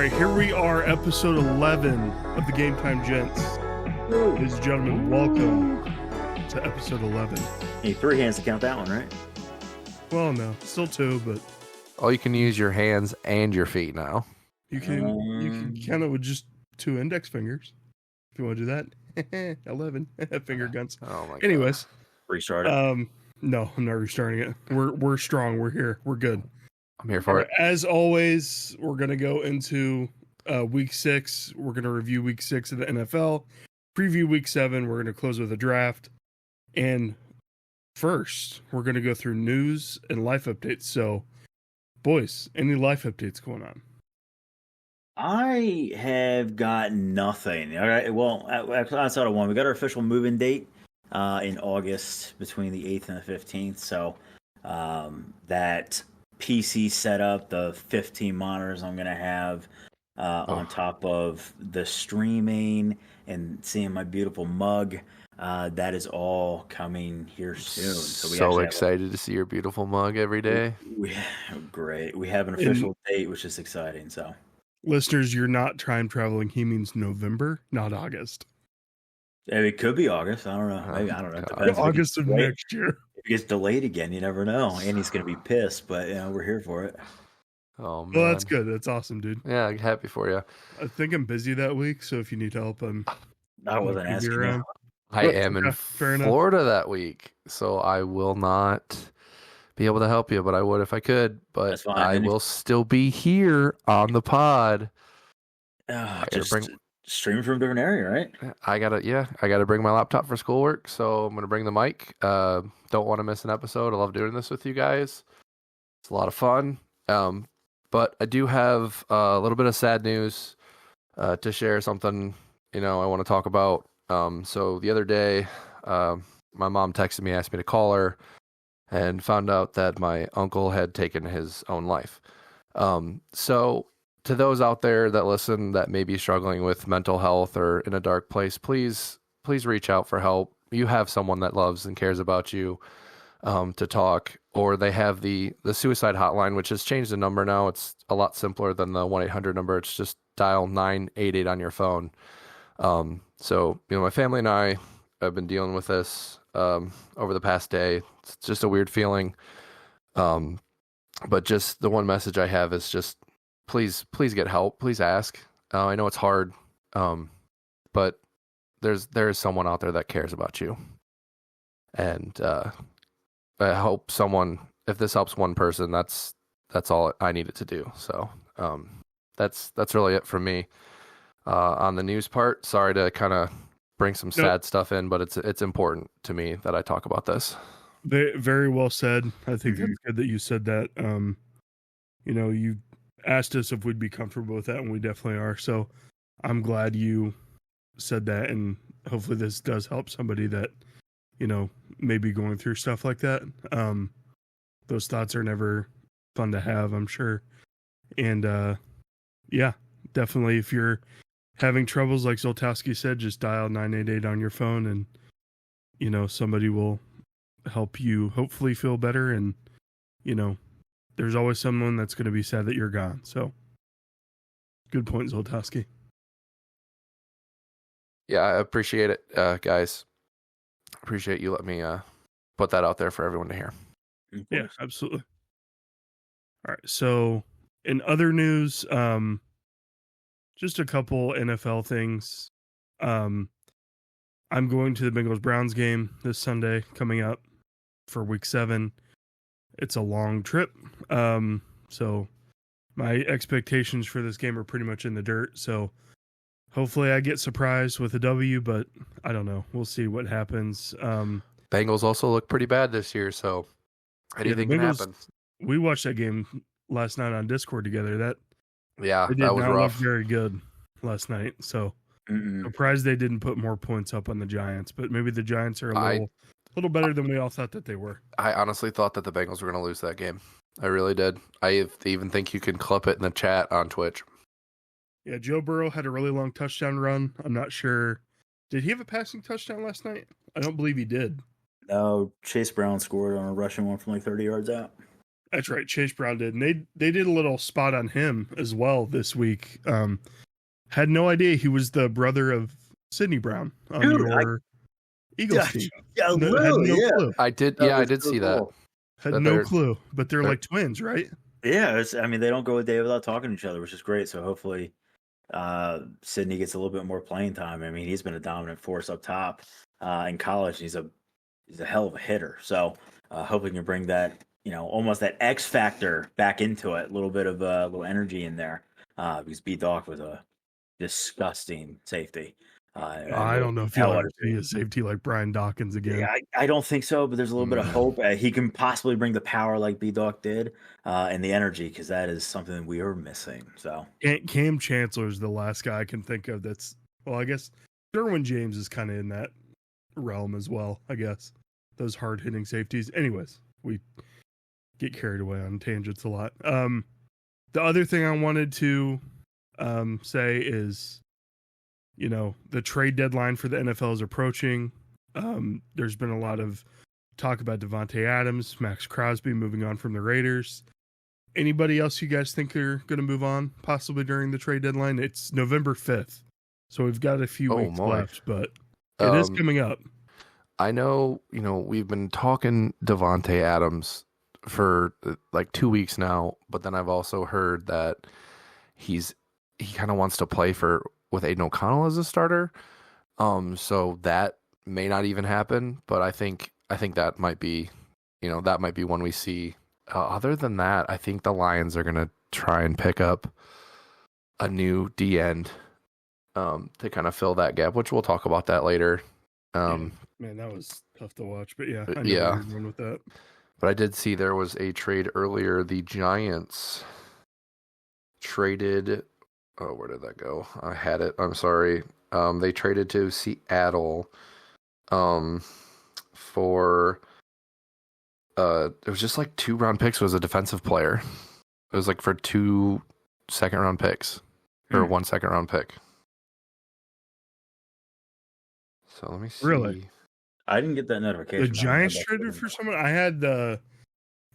right, here we are, episode 11 of the Game Time Gents. Ladies and gentlemen, welcome to episode 11. You need 3 hands to count that one, right? Well, no, still 2, but Oh, you can use your hands and your feet now. you can count it with just 2 index fingers if you want to do that. 11 finger guns. Oh my Anyways, Restart it. no, I'm not restarting it. We're strong. We're here. We're good. I'm here for it. As always, we're gonna go into week 6. We're gonna review week 6 of the NFL, preview week 7. We're gonna close with a draft, and first we're gonna go through news and life updates. So, boys, any life updates going on? I have got nothing. All right. Well, outside of one, we got our official move-in date in August between the 8th and the 15th. So that PC setup, the 15 monitors I'm going to have on top of the streaming and seeing my beautiful mug, that is all coming here soon. So excited to see your beautiful mug every day. Great. We have an official date, which is exciting. So, listeners, you're not time traveling. He means November, not August. It could be August. I don't know. Maybe, I don't know. It depends. August of next year. If it gets delayed again, you never know. And he's going to be pissed, but we're here for it. Oh, man. Well, that's good. That's awesome, dude. Yeah, I'm happy for you. I think I'm busy that week, so if you need help, I wasn't asking you. I am in Florida that week, so I will not be able to help you, but I would if I could. But I will still be here on the pod. Stream from a different area, right? I gotta bring my laptop for schoolwork, so I'm gonna bring the mic. Don't want to miss an episode. I love doing this with you guys. It's a lot of fun. But I do have a little bit of sad news to share. Something I want to talk about. So the other day, my mom texted me, asked me to call her, and found out that my uncle had taken his own life. So to those out there that listen that may be struggling with mental health or in a dark place, please reach out for help. You have someone that loves and cares about you to talk, or they have the suicide hotline, which has changed the number now. It's a lot simpler than the 1-800 number. It's just dial 988 on your phone. So my family and I have been dealing with this over the past day. It's just a weird feeling. But just the one message I have is just please get help. Please ask. I know it's hard, but there is someone out there that cares about you, and I hope if this helps one person, that's all I needed to do. So that's really it from me. On the news part, sorry to kind of bring some sad stuff in, but it's important to me that I talk about this. Very, very well said. I think that's good that you said that. You asked us if we'd be comfortable with that, and we definitely are. So I'm glad you said that, and hopefully this does help somebody that may be going through stuff like that. Those thoughts are never fun to have, I'm sure. And definitely, if you're having troubles, like Zoltowski said, just dial 988 on your phone, and somebody will help you hopefully feel better. And there's always someone that's going to be sad that you're gone. So good point, Zoltowski. Yeah, I appreciate it, guys. Appreciate you letting me put that out there for everyone to hear. Yeah, absolutely. All right, so in other news, just a couple NFL things. I'm going to the Bengals-Browns game this Sunday coming up for week 7. It's a long trip. So my expectations for this game are pretty much in the dirt. So hopefully I get surprised with a W, but I don't know. We'll see what happens. Bengals also look pretty bad this year, so anything can happen. We watched that game last night on Discord together. That was rough. Look very good last night. So surprised they didn't put more points up on the Giants, but maybe the Giants are a little better than we all thought that they were. I honestly thought that the Bengals were going to lose that game. I really did. I even think you can clip it in the chat on Twitch. Yeah, Joe Burrow had a really long touchdown run. I'm not sure. Did he have a passing touchdown last night? I don't believe he did. No, Chase Brown scored on a rushing one from like 30 yards out. That's right. Chase Brown did. And they did a little spot on him as well this week. Had no idea he was the brother of Sidney Brown on Dude, your Eagles team. Yeah, Had literally, no yeah. clue. I did. That Yeah, I was did so see cool. Had that no they're- clue. But they're they're- like twins, right? Yeah, I mean, they don't go a day without talking to each other, which is great. So hopefully, Sydney gets a little bit more playing time. I mean, he's been a dominant force up top in college. He's a hell of a hitter. So hopefully, he can bring that, almost that X factor back into it. A little bit of a little energy in there. Because B Doc was a disgusting safety. I don't know if you'll ever see a safety like Brian Dawkins again. Yeah, I don't think so, but there's a little bit of hope. He can possibly bring the power like B-Doc did and the energy, because that is something we are missing. So Cam Chancellor is the last guy I can think of that's, well, I guess Derwin James is kind of in that realm as well, I guess. Those hard-hitting safeties. Anyways, we get carried away on tangents a lot. The other thing I wanted to say is, the trade deadline for the NFL is approaching. There's been a lot of talk about Devontae Adams, Max Crosby moving on from the Raiders. Anybody else you guys think are going to move on possibly during the trade deadline? It's November 5th, so we've got a few weeks left, but it is coming up. I know, we've been talking Devontae Adams for like 2 weeks now, but then I've also heard that he kind of wants to play with Aiden O'Connell as a starter. So that may not even happen, but I think that might be, that might be one we see. Other than that, I think the Lions are going to try and pick up a new D end to kind of fill that gap, which we'll talk about that later. Man, that was tough to watch, but yeah, I know yeah. where you're going with that. But I did see there was a trade earlier. The Giants traded. Oh, where did that go? I had it. I'm sorry. They traded to Seattle for it was just like 2 round picks. It was a defensive player. It was like for 2 second round picks or 1 second round pick. So let me see. Really? I didn't get that notification. The Giants traded for someone? I had the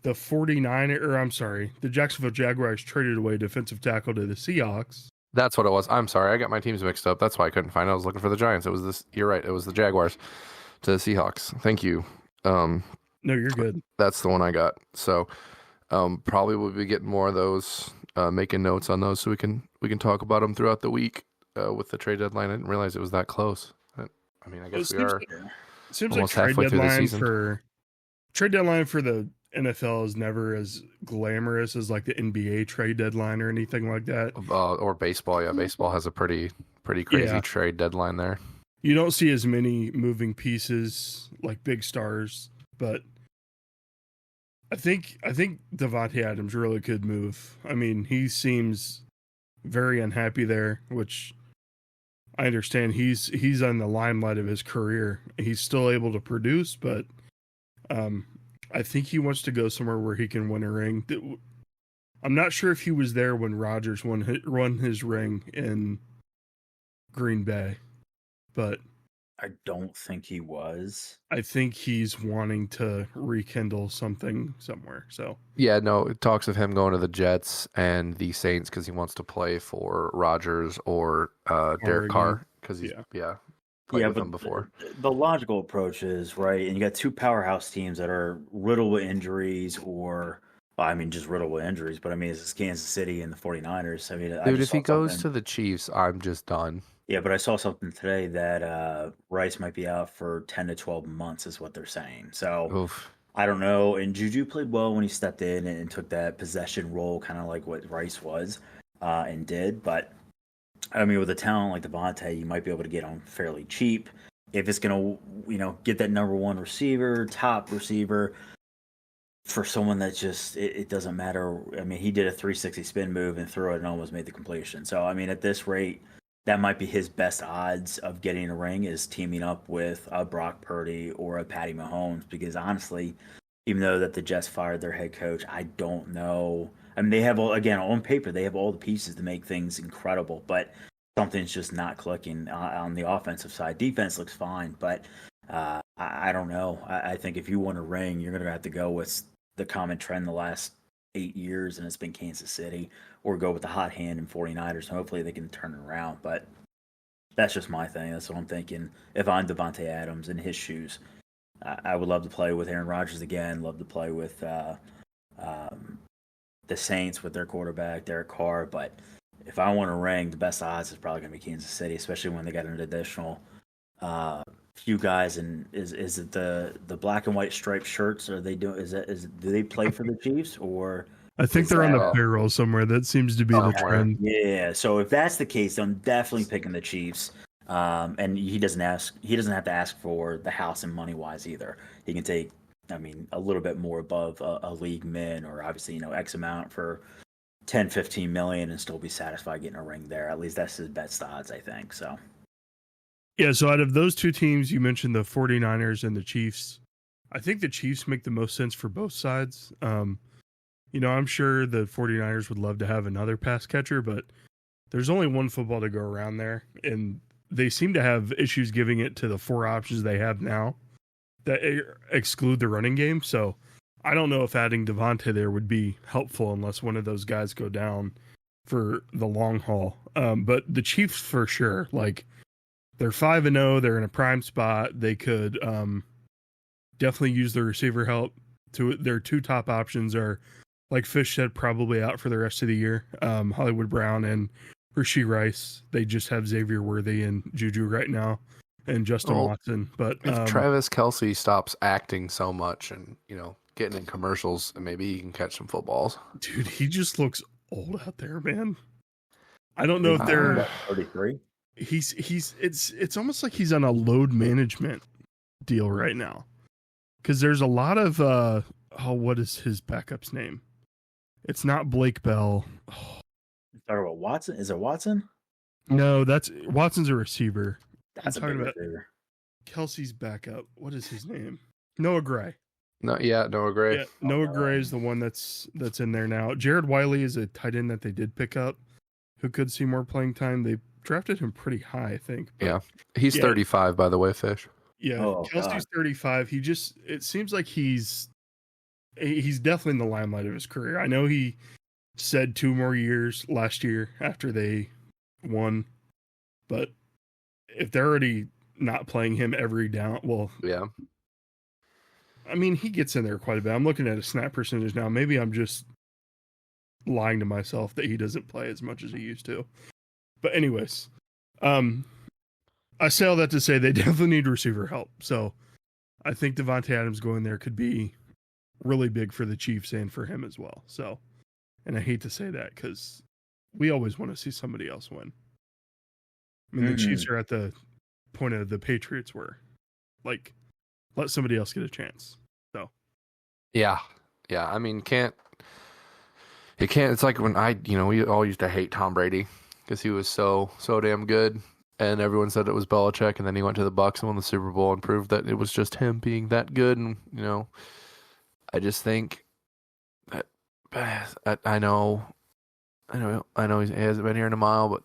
49er, or I'm sorry, the Jacksonville Jaguars traded away defensive tackle to the Seahawks. That's what it was. I'm sorry. I got my teams mixed up. That's why I couldn't find it. I was looking for the Giants. It was this. You're right. It was the Jaguars to the Seahawks. Thank you. No, you're good. That's the one I got. So probably we'll be getting more of those, making notes on those so we can talk about them throughout the week with the trade deadline. I didn't realize it was that close. I mean, I guess we are. It seems almost like halfway through the season. Trade deadline for the NFL is never as glamorous as like the NBA trade deadline or anything like that. Or baseball. Yeah, baseball has a pretty crazy trade deadline there. You don't see as many moving pieces like big stars, but I think Devontae Adams really could move. I mean, he seems very unhappy there, which I understand. He's on the limelight of his career. He's still able to produce, but I think he wants to go somewhere where he can win a ring. I'm not sure if he was there when Rodgers won his ring in Green Bay, but I don't think he was. I think he's wanting to rekindle something somewhere. So yeah, no, it talks of him going to the Jets and the Saints because he wants to play for Rodgers or Derek Carr because he's played with them before. The logical approach is right, and you got 2 powerhouse teams that are riddled with injuries, or just riddled with injuries. But I mean, it's Kansas City and the 49ers. I mean, dude, if he goes to the Chiefs, I'm just done. Yeah, but I saw something today that Rice might be out for 10 to 12 months, is what they're saying. So Oof. I don't know. And Juju played well when he stepped in and took that possession role, kind of like what Rice was and did. But I mean, with a talent like Devontae, you might be able to get on fairly cheap. If it's going to, get that number 1 receiver, top receiver, for someone that just, it doesn't matter. I mean, he did a 360 spin move and threw it and almost made the completion. So, I mean, at this rate, that might be his best odds of getting a ring, is teaming up with a Brock Purdy or a Patty Mahomes. Because honestly, even though that the Jets fired their head coach, I don't know. I mean, they have on paper, they have all the pieces to make things incredible, but something's just not clicking on the offensive side. Defense looks fine, but I don't know. I think if you want a ring, you're going to have to go with the common trend the last 8 years, and it's been Kansas City, or go with the hot hand in 49ers, and hopefully they can turn it around. But that's just my thing. That's what I'm thinking. If I'm Devontae Adams in his shoes, I would love to play with Aaron Rodgers again. Love to play with the Saints with their quarterback, Derek Carr. But if I want to ring, the best odds is probably going to be Kansas City, especially when they got an additional few guys. And is it the black and white striped shirts? Are they doing? Do they play for the Chiefs or? I think they're on the payroll somewhere. That seems to be the trend. Yeah. So if that's the case, I'm definitely picking the Chiefs. And he doesn't have to ask for the house and money wise either. He can take, a little bit more above a league min, or obviously, X amount for 10, 15 million, and still be satisfied getting a ring there. At least that's his best odds, I think. So. Yeah. So out of those two teams, you mentioned the 49ers and the Chiefs. I think the Chiefs make the most sense for both sides. I'm sure the 49ers would love to have another pass catcher, but there's only one football to go around there. And they seem to have issues giving it to the four options they have now that exclude the running game. So I don't know if adding Devontae there would be helpful unless one of those guys go down for the long haul. But the Chiefs for sure, they're 5-0. They're in a prime spot. They could definitely use the receiver help. Their two top options are, like Fish said, probably out for the rest of the year. Hollywood Brown and Rashee Rice. They just have Xavier Worthy and Juju right now, and Justin Watson. But if Travis Kelce stops acting so much and getting in commercials, maybe he can catch some footballs. Dude, he just looks old out there, man. I don't know if they're 33. It's almost like he's on a load management deal right now, because there's a lot of what is his backup's name? It's not Blake Bell. Talking about Watson? Is it Watson? No, Watson's a receiver. That's a big receiver. Kelsey's backup. What is his name? Noah Gray. Noah Gray. Yeah, Noah Gray is the one that's in there now. Jared Wiley is a tight end that they did pick up, who could see more playing time. They drafted him pretty high, I think. Yeah, he's 35, by the way, Fish. Yeah, Kelsey's 35. It seems like he's definitely in the limelight of his career. I know he said 2 more years last year after they won, but if they're already not playing him every down, well, yeah. He gets in there quite a bit. I'm looking at a snap percentage now. Maybe I'm just lying to myself that he doesn't play as much as he used to. But anyways, I say all that to say they definitely need receiver help. So I think Devontae Adams going there could be really big for the Chiefs and for him as well. So, and I hate to say that because we always want to see somebody else win. The Chiefs are at the point of the Patriots where, let somebody else get a chance. So, yeah. Can't. It's like when we all used to hate Tom Brady because he was so damn good, and everyone said it was Belichick, and then he went to the Bucs and won the Super Bowl and proved that it was just him being that good. And I just think that I know he hasn't been here in a mile, but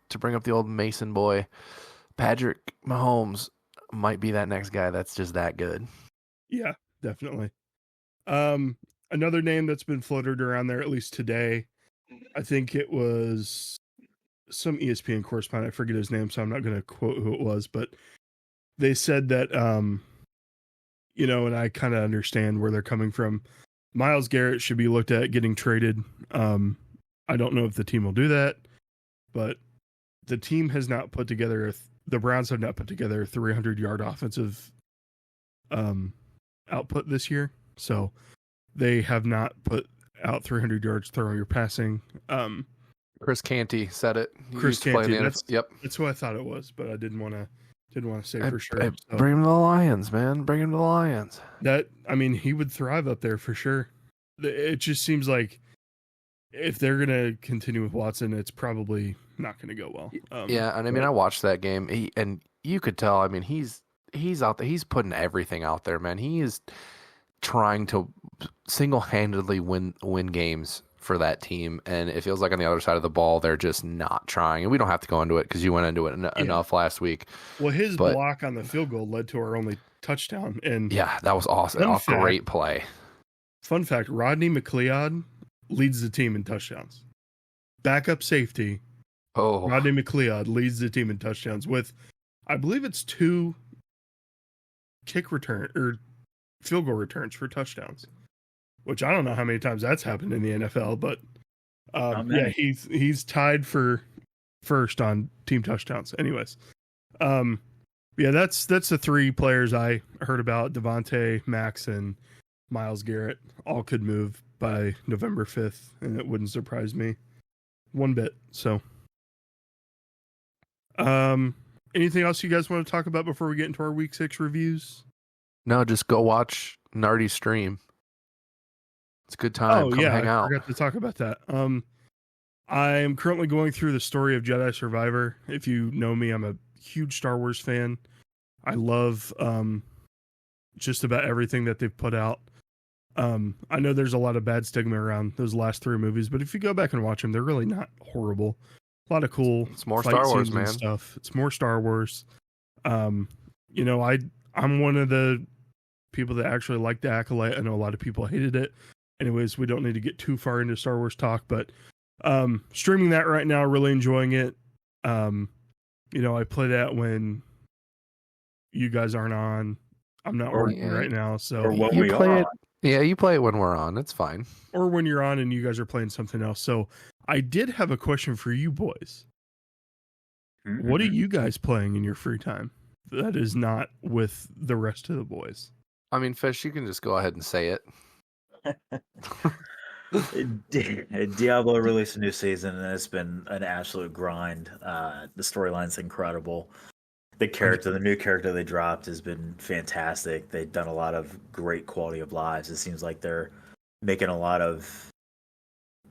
to bring up the old Mason boy, Patrick Mahomes might be that next guy that's just that good. Yeah, definitely. Another name that's been floated around there, at least today, I think it was some ESPN correspondent. I forget his name, so I'm not going to quote who it was, but they said that, and I kind of understand where they're coming from. Myles Garrett should be looked at getting traded. I don't know if the team will do that, but the team has not put together the Browns have not put together a 300-yard offensive output this year. So they have not put out 300 yards throwing or passing. Chris Canty said it. Chris Canty. Yep. That's who I thought it was, but I didn't want to say for sure. So. Bring him to the Lions, man. Bring him to the Lions. He would thrive up there for sure. It just seems like if they're going to continue with Watson, it's probably not going to go well. I watched that game, and you could tell. He's out there. He's putting everything out there, man. He is trying to single-handedly win games for that team, and it feels like on the other side of the ball, they're just not trying. And we don't have to go into it because you went into it enough last week. Well, his block on the field goal led to our only touchdown, and that was awesome. A great play. Fun fact, Rodney McLeod leads the team in touchdowns. Backup safety, Rodney McLeod leads the team in touchdowns with, I believe it's 2 kick return or field goal returns for touchdowns, which I don't know how many times that's happened in the NFL, but yeah, he's tied for first on team touchdowns. Anyways, yeah, that's the 3 players I heard about. Devontae, Max, and Myles Garrett all could move by November 5th, and it wouldn't surprise me one bit. So, anything else you guys want to talk about before we get into our week 6 reviews? No, just go watch Nardi's stream. It's a good time. Oh, Come yeah, hang out. I forgot to talk about that. I am currently going through the story of Jedi Survivor. If you know me, I'm a huge Star Wars fan. I love just about everything that they've put out. I know there's a lot of bad stigma around those last 3 movies, but if you go back and watch them, they're really not horrible. A lot of cool It's more Star Wars, man. Stuff. It's more Star Wars. You know, I'm one of the people that actually liked the Acolyte. I know a lot of people hated it. Anyways, we don't need to get too far into Star Wars talk, but streaming that right now, really enjoying it. You know, I play that when you guys aren't on. I'm not working right now, so you play it. Yeah, you play it when we're on. It's fine. Or when you're on and you guys are playing something else. So I did have a question for you boys. Mm-hmm. What are you guys playing in your free time that is not with the rest of the boys? I mean, Fish, you can just go ahead and say it. Diablo released a new season and it's been an absolute grind. The storyline's incredible. The new character they dropped has been fantastic. They've done a lot of great quality of lives. It seems like they're making a lot of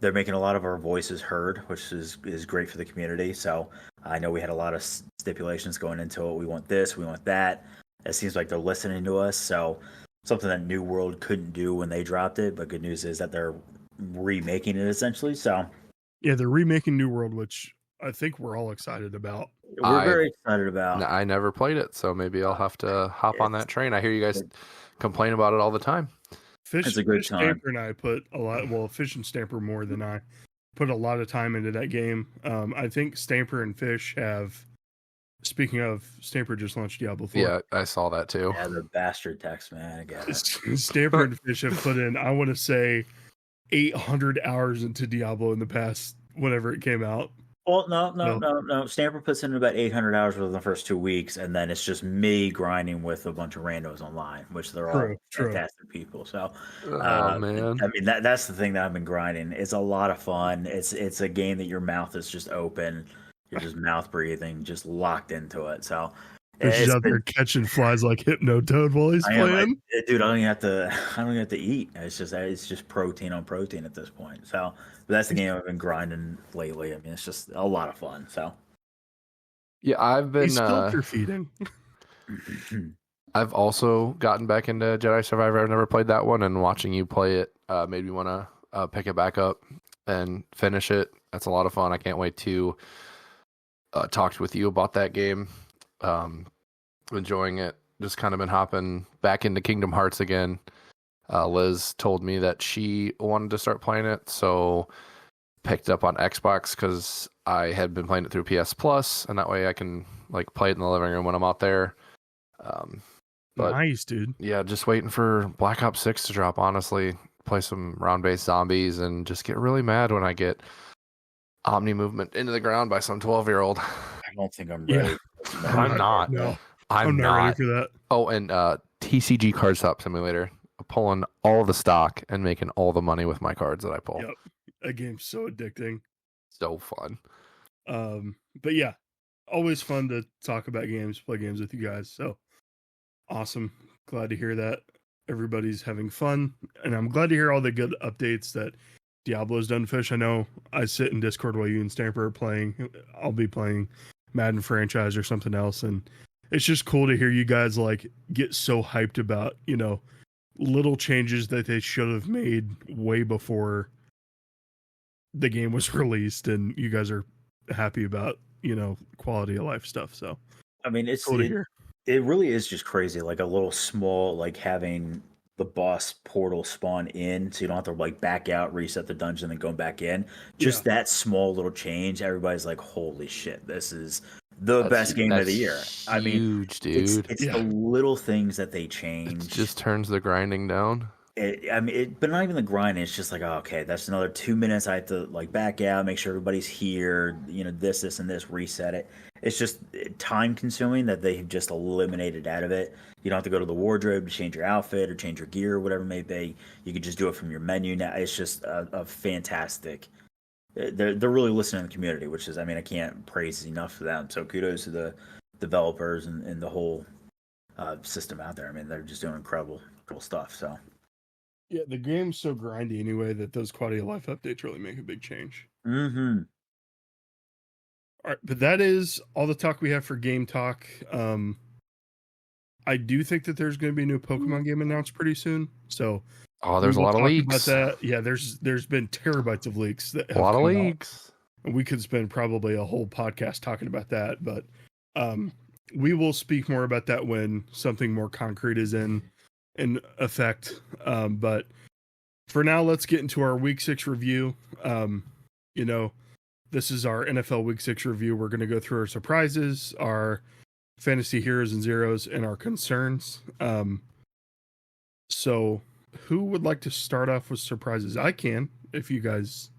our voices heard, which is great for the community. So I know we had a lot of stipulations going into it. We want this, we want that. It seems like they're listening to us. So something that New World couldn't do when they dropped it, but good news is that they're remaking it essentially. So yeah, they're remaking New World, which I think we're all excited about. We're very excited about. I never played it, so maybe I'll have to hop on that train. I hear you guys complain about it all the time. It's a good time. Stamper and I put a lot. Well, Fish and Stamper more than I put a lot of time into that game. I think Stamper and Fish have. Speaking of, Stamper just launched Diablo 4. Yeah, I saw that too. Yeah, the bastard text, man. I got it. Stamper and Fish have put in, I want to say, 800 hours into Diablo in the past, whenever it came out. Well, no. Stamper puts in about 800 hours within the first 2 weeks, and then it's just me grinding with a bunch of randos online, which they're all fantastic people. So, man, I mean that's the thing that I've been grinding. It's a lot of fun. It's a game that your mouth is just open, you're just mouth breathing, just locked into it. So, he's out there catching flies like Hypnotoad while he's playing. Dude, I don't even have to eat. It's just protein on protein at this point. So. But that's the game I've been grinding lately. I mean, it's just a lot of fun. So, yeah, I've been sculpture feeding. I've also gotten back into Jedi Survivor. I've never played that one, and watching you play it made me want to pick it back up and finish it. That's a lot of fun. I can't wait to talk with you about that game. Enjoying it. Just kind of been hopping back into Kingdom Hearts again. Liz told me that she wanted to start playing it, so picked it up on Xbox because I had been playing it through PS Plus, and that way I can like play it in the living room when I'm out there. But, nice, dude. Yeah, just waiting for Black Ops 6 to drop, honestly. Play some round-based zombies and just get really mad when I get Omni movement into the ground by some 12-year-old. I don't think I'm ready. Yeah. I'm not. No, I'm not ready for that. Oh, and TCG Card Stop Simulator. Pulling all the stock and making all the money with my cards that I pull. Yep. That game's so addicting. So fun. But yeah, always fun to talk about games, play games with you guys. So awesome. Glad to hear that everybody's having fun. And I'm glad to hear all the good updates that Diablo's done, Fish. I know I sit in Discord while you and Stamper are playing. I'll be playing Madden franchise or something else. And it's just cool to hear you guys like get so hyped about, you know, little changes that they should have made way before the game was released, and you guys are happy about, you know, quality of life stuff. So I mean, it really is just crazy. Like a little small, like having the boss portal spawn in, so you don't have to like back out, reset the dungeon, then go back in. Just that small little change, everybody's like, "Holy shit, this is the best game of the year." I mean, huge, dude. it's the little things that they change. It just turns the grinding down. But not even the grinding. It's just like, oh, okay, that's another 2 minutes. I have to like back out, make sure everybody's here. You know, this, and this, reset it. It's just time consuming that they've just eliminated out of it. You don't have to go to the wardrobe to change your outfit or change your gear or whatever it may be. You can just do it from your menu now. It's just a fantastic. They're really listening to the community, which is, I mean, I can't praise enough for them. So kudos to the developers and the whole system out there. I mean, they're just doing incredible stuff. So. Yeah, the game's so grindy anyway that those quality of life updates really make a big change. Mm-hmm. All right, but that is all the talk we have for game talk. I do think that there's going to be a new Pokemon game announced pretty soon. So, there's a lot of leaks. About that. Yeah, there's been terabytes of leaks. A lot of leaks. And we could spend probably a whole podcast talking about that, but we will speak more about that when something more concrete is in effect. But for now, let's get into our Week 6 review. This is our NFL Week 6 review. We're going to go through our surprises, our fantasy heroes and zeros, and our concerns. So who would like to start off with surprises? I can, if you guys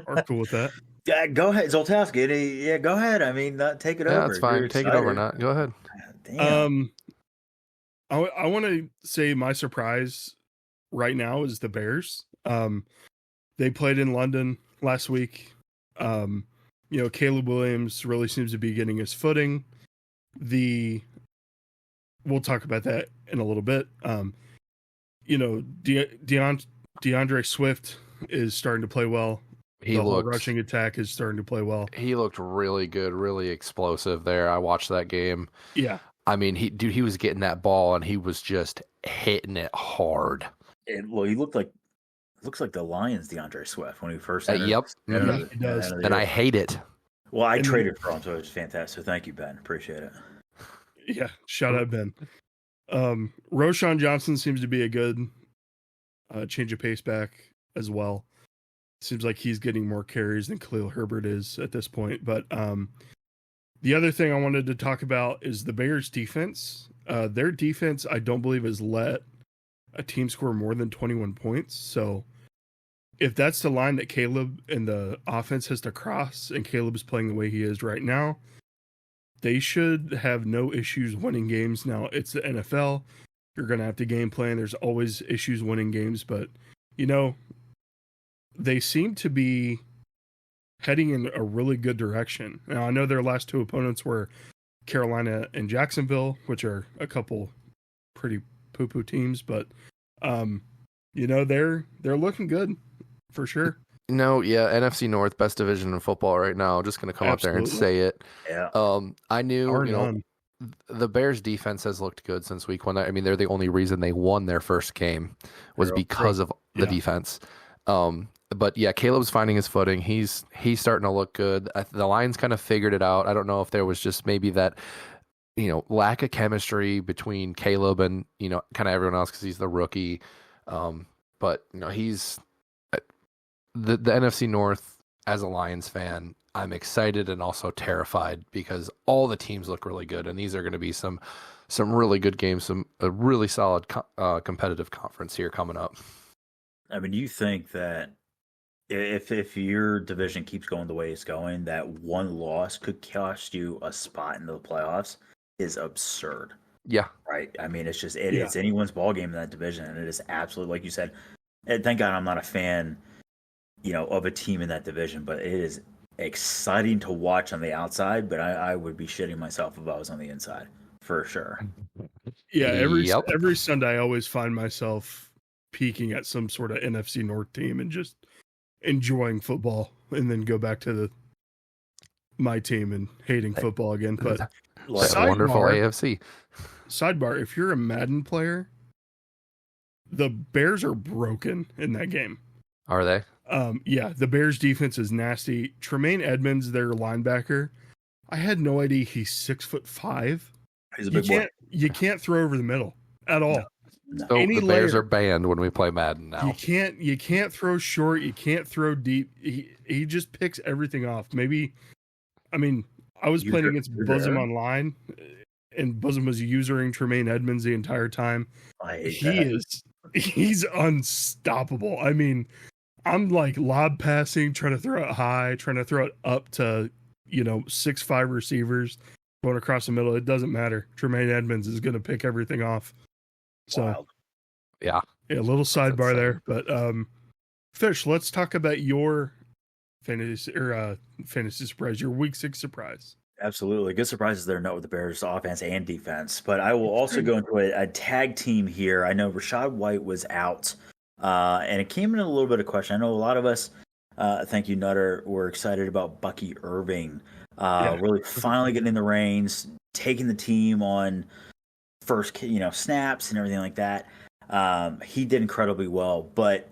are cool with that. Yeah, go ahead, Zoltowski. Yeah, go ahead. I mean, take it over. Yeah, that's fine. Take it over. Not go ahead. Damn. I want to say my surprise right now is the Bears. They played in London last week. Caleb Williams really seems to be getting his footing. We'll talk about that in a little bit. DeAndre Swift is starting to play well. The whole rushing attack is starting to play well. He looked really good, really explosive there. I watched that game. Yeah. I mean, he was getting that ball and he was just hitting it hard. He looks like the Lions DeAndre Swift when he first yep. He does. And I hate it. Well, I traded for him, so it was fantastic. So thank you, Ben. Appreciate it. Yeah, shout out Ben. Roshan Johnson seems to be a good change of pace back as well. Seems like he's getting more carries than Khalil Herbert is at this point. But the other thing I wanted to talk about is the Bears defense. Their defense, I don't believe, has let a team score more than 21 points. So if that's the line that Caleb and the offense has to cross, and Caleb is playing the way he is right now, they should have no issues winning games. Now, it's the NFL. You're going to have to game plan. There's always issues winning games, but, they seem to be heading in a really good direction. Now, I know their last two opponents were Carolina and Jacksonville, which are a couple pretty poo-poo teams, but, they're looking good for sure. No, yeah, NFC North, best division in football right now. Just going to come up there and say it. Yeah. I knew, the Bears defense has looked good since week 1. I mean, they're the only reason they won their first game was because of the defense. But yeah, Caleb's finding his footing. He's starting to look good. The Lions kind of figured it out. I don't know if there was just maybe that, lack of chemistry between Caleb and, kind of everyone else because he's the rookie. But, he's the NFC North as a Lions fan. I'm excited and also terrified because all the teams look really good. And these are going to be some really good games, a really solid competitive conference here coming up. I mean, you think that if your division keeps going the way it's going, that one loss could cost you a spot in the playoffs is absurd. Yeah. Right. I mean, it's just it's anyone's ball game in that division, and it is absolutely, like you said. And thank God I'm not a fan, of a team in that division, but it is exciting to watch on the outside. But I would be shitting myself if I was on the inside for sure. Yeah. Every Sunday, I always find myself peeking at some sort of NFC North team and just enjoying football, and then go back to my team and hating football again. But wonderful AFC. Sidebar: if you're a Madden player, the Bears are broken in that game. Are they? Yeah, the Bears defense is nasty. Tremaine Edmonds, their linebacker, I had no idea he's 6'5". He's a big boy. You can't throw over the middle at all. No. So Any the Bears layer. are banned when we play Madden now. You can't throw short. You can't throw deep. He just picks everything off. Maybe, I mean, I was playing against Bosom online, and Bosom was usering Tremaine Edmonds the entire time. I hate that. He's unstoppable. I mean, I'm like lob passing, trying to throw it high, trying to throw it up to 6'5" receivers going across the middle. It doesn't matter. Tremaine Edmonds is going to pick everything off. So, Wild. Yeah, a little sidebar insane. there, but Fish, let's talk about your fantasy surprise, your week 6 surprise. Absolutely. Good surprises there, note with the Bears offense and defense. But I will also go into a tag team here. I know Rachaad White was out, and it came in a little bit of question. I know a lot of us, thank you, Nutter, were excited about Bucky Irving really finally getting in the reins, taking the team on first, snaps and everything like that. He did incredibly well, but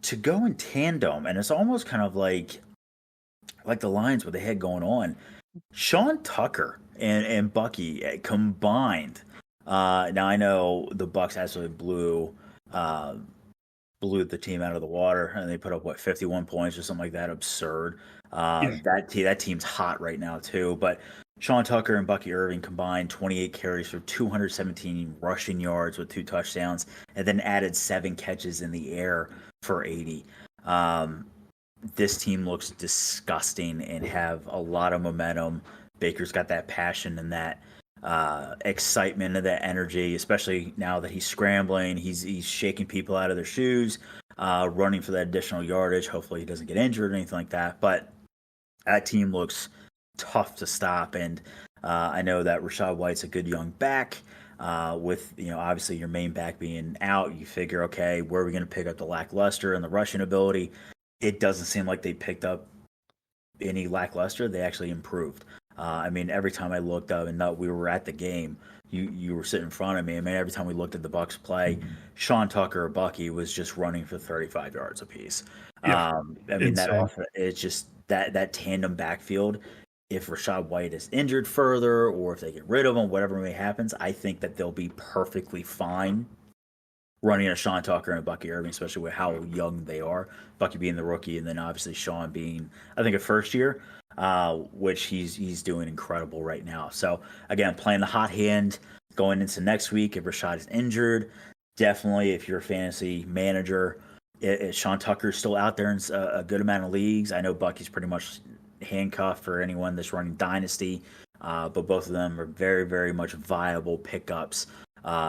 to go in tandem, and it's almost kind of like the Lions what they had going on. Sean Tucker and Bucky combined. Now I know the Bucks absolutely blew the team out of the water, and they put up 51 points or something like that. Absurd. That team's hot right now too. But Sean Tucker and Bucky Irving combined 28 carries for 217 rushing yards with 2 touchdowns, and then added 7 catches in the air for 80. This team looks disgusting and have a lot of momentum. Baker's got that passion and that excitement and that energy, especially now that he's scrambling. He's shaking people out of their shoes, running for that additional yardage. Hopefully he doesn't get injured or anything like that. But that team looks tough to stop. And I know that Rachaad White's a good young back. With obviously your main back being out, you figure, okay, where are we going to pick up the lackluster and the rushing ability? It doesn't seem like they picked up any lackluster. They actually improved. Every time I looked up and we were at the game, you were sitting in front of me. Every time we looked at the Bucks play, Sean Tucker or Bucky was just running for 35 yards apiece. Yeah, it's just that tandem backfield. If Rachaad White is injured further, or if they get rid of him, whatever may happen, I think that they'll be perfectly fine running a Sean Tucker and Bucky Irving, especially with how young they are. Bucky being the rookie, and then obviously Sean being, I think, a first year, which he's doing incredible right now. So again, playing the hot hand going into next week. If Rachaad is injured, definitely if you're a fantasy manager, Sean Tucker's still out there in a good amount of leagues. I know Bucky's pretty much handcuffed for anyone that's running Dynasty, but both of them are very, very much viable pickups.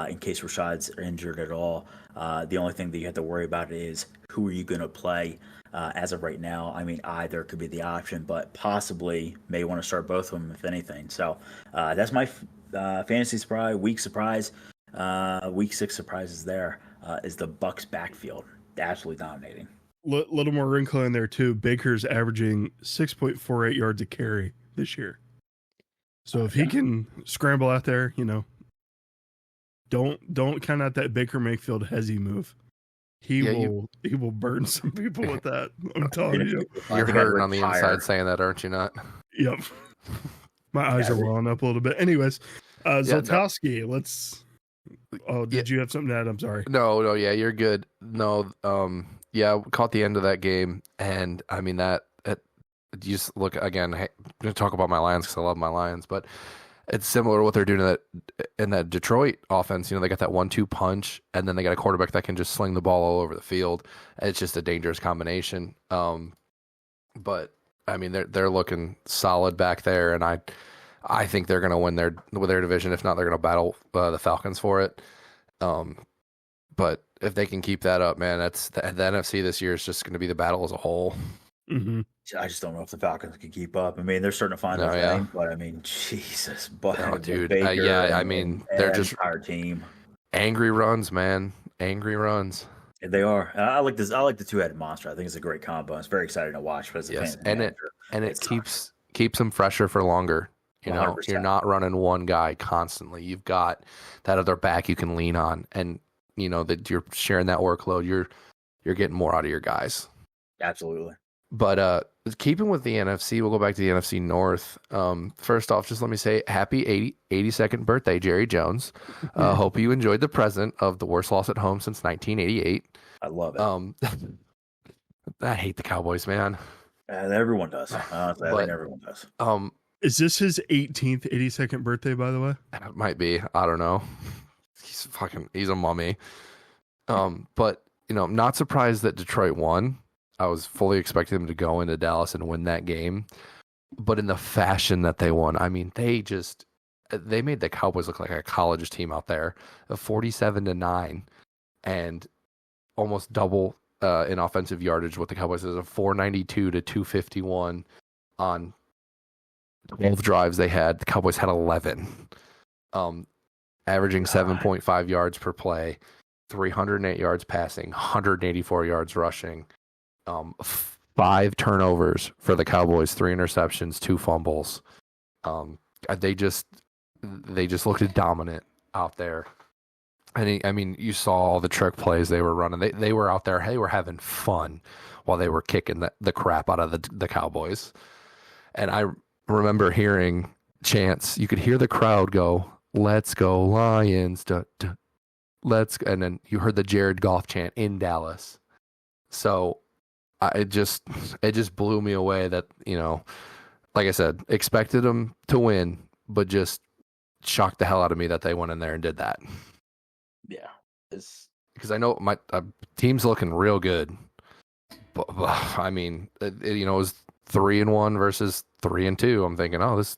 In case Rashaad's injured at all. The only thing that you have to worry about is who are you going to play as of right now. Either could be the option, but possibly may want to start both of them, if anything. So that's my fantasy surprise, week surprise. Week 6 surprises there is the Bucks backfield. Absolutely dominating. Little more wrinkle in there, too. Baker's averaging 6.48 yards a carry this year. So if he can scramble out there, Don't count out that Baker Mayfield hezzy move. He will burn some people with that. I'm telling you. You're hurting on the inside saying that, aren't you not? Yep. My eyes are welling up a little bit. Anyways, Zoltowski, let's. Oh, did you have something to add? I'm sorry. No, yeah, you're good. No, caught the end of that game, and that you just look again. I'm gonna talk about my Lions because I love my Lions, but it's similar to what they're doing in that Detroit offense. They got that 1-2 punch, and then they got a quarterback that can just sling the ball all over the field. It's just a dangerous combination. But they're looking solid back there, and I think they're going to win their division. If not, they're going to battle the Falcons for it. But if they can keep that up, man, that's the NFC this year is just going to be the battle as a whole. Mm-hmm. I just don't know if the Falcons can keep up. They're starting to find their thing, but Jesus, but dude, Baker, they're just our team. Angry runs, man, angry runs. They are. I like this. I like the two-headed monster. I think it's a great combo. It's very exciting to watch. But it keeps them fresher for longer. 100%. You're not running one guy constantly. You've got that other back you can lean on, and that you're sharing that workload. You're getting more out of your guys. Absolutely. But keeping with the NFC, we'll go back to the NFC North. First off, just let me say happy 82nd birthday, Jerry Jones. Hope you enjoyed the present of the worst loss at home since 1988. I love it. I hate the Cowboys, man. Everyone does. I think everyone does. Is this his 18th, 82nd birthday, by the way? It might be. I don't know. He's a mummy. But, I'm not surprised that Detroit won. I was fully expecting them to go into Dallas and win that game. But in the fashion that they won, I mean, they made the Cowboys look like a college team out there, a 47-9, and almost double in offensive yardage. What the Cowboys is a 492 to 251 on 12 drives they had. The Cowboys had 11, averaging 7.5 yards per play, 308 yards passing, 184 yards rushing. 5 turnovers for the Cowboys, 3 interceptions, 2 fumbles. They just looked dominant out there. And I mean, you saw all the trick plays they were running. They were out there. They were having fun while they were kicking the crap out of the Cowboys. And I remember hearing chants. You could hear the crowd go, "Let's go Lions!" And then you heard the Jared Goff chant in Dallas. So it just blew me away that, like I said, expected them to win, but just shocked the hell out of me that they went in there and did that. Yeah. Because I know my team's looking real good. But I mean, it was 3-1 versus 3-2. I'm thinking, oh, this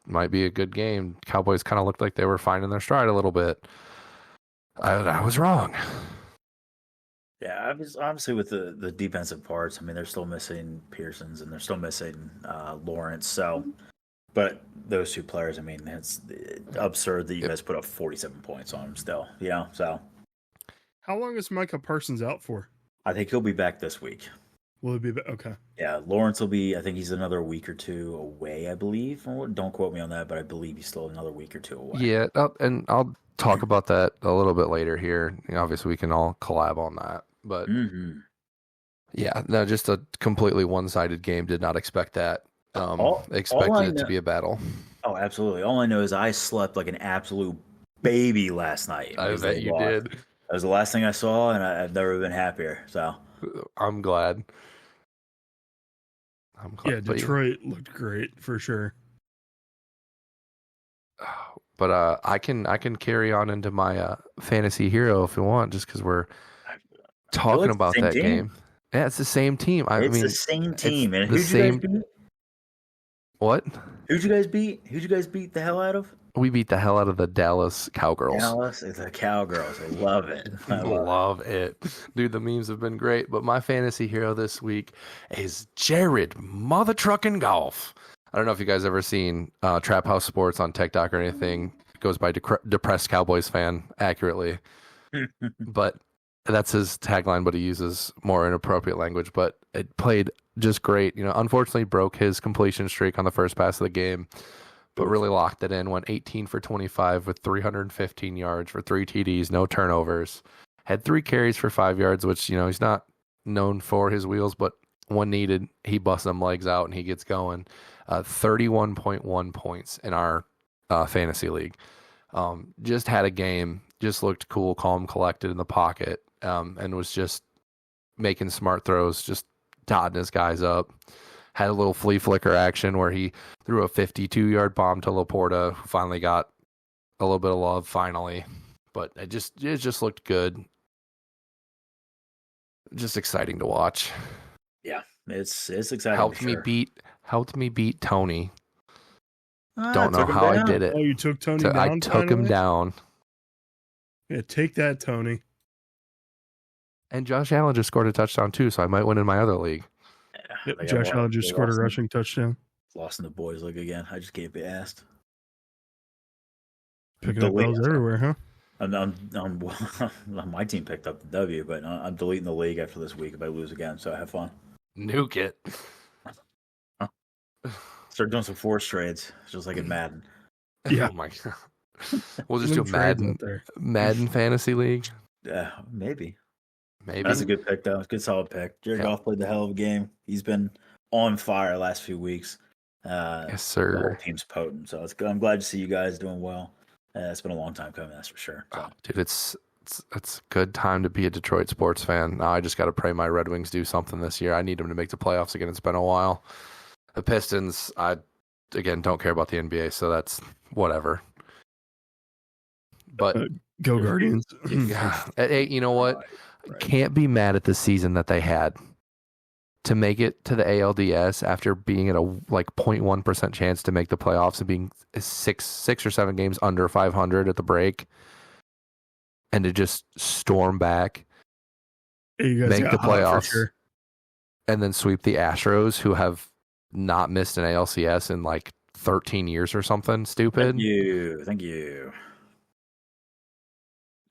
might be a good game. Cowboys kind of looked like they were finding their stride a little bit. I was wrong. Yeah, obviously with the defensive parts, I mean, they're still missing Pearsons and they're still missing Lawrence. So, but those 2 players, I mean, it's absurd that you guys put up 47 points on them still, so. How long is Micah Parsons out for? I think he'll be back this week. Will he be back? Okay. Yeah, Lawrence will be, I think he's another week or 2 away, I believe. Don't quote me on that, but I believe he's still another week or 2 away. Yeah, and I'll talk about that a little bit later here. Obviously, we can all collab on that. But yeah, no, just a completely one-sided game. Did not expect that. Expected it to be a battle. Oh, absolutely. All I know is I slept like an absolute baby last night. I bet you did. That was the last thing I saw, and I've never been happier. So I'm glad. Yeah, Detroit looked great for sure. But I can carry on into my fantasy hero if you want, just because we're talking about that game. Yeah, it's the same team. It's the same team. And who'd you guys beat? What? Who'd you guys beat? Who'd you guys beat the hell out of? We beat the hell out of the Dallas Cowgirls. The Cowgirls. I love it. I love it. Dude, the memes have been great. But my fantasy hero this week is Jared Mother Trucking Golf. I don't know if you guys ever seen Trap House Sports on TikTok or anything. It goes by Depressed Cowboys Fan accurately. But that's his tagline, but he uses more inappropriate language. But it played just great. Unfortunately broke his completion streak on the first pass of the game, but really locked it in. Went 18 for 25 with 315 yards for 3 TDs, no turnovers. Had 3 carries for 5 yards, which, he's not known for his wheels, but when needed, he busts them legs out and he gets going. 31.1 points in our fantasy league. Just had a game, just looked cool, calm, collected in the pocket, and was just making smart throws, just dotting his guys up. Had a little flea flicker action where he threw a 52-yard bomb to Laporta, who finally got a little bit of love finally. But it just looked good. Just exciting to watch. Yeah, it's exciting. Helped me beat Tony. Don't know how I did it. Oh, you took Tony down? I took him down. Yeah, take that, Tony. And Josh Allen just scored a touchdown too, so I might win in my other league. Yep, Josh Allen just scored a rushing touchdown. Lost in the boys league again. I just can't be asked. Picking up L's everywhere, huh? My team picked up the W, but I'm deleting the league after this week if I lose again, so have fun. Nuke it. Start doing some force trades, just like in Madden. Yeah. Oh my god. We'll just do a Madden Fantasy League. Yeah, maybe. Maybe. That's a good pick, though. Good solid pick. Jared Goff played the hell of a game. He's been on fire the last few weeks. Yes, sir. The whole team's potent, so I'm glad to see you guys doing well. It's been a long time coming, that's for sure. So. Oh, dude, it's a good time to be a Detroit sports fan. Now I just got to pray my Red Wings do something this year. I need them to make the playoffs again. It's been a while. The Pistons, I again don't care about the NBA, so that's whatever. But go Guardians. Yeah, hey, you know what? Right. Can't be mad at the season that they had to make it to the ALDS after being at a 0.1% chance to make the playoffs and being six or seven games under 500 at the break, and to just storm back, make the playoffs, and then sweep the Astros, who have not missed an ALCS in 13 years or something stupid. Thank you.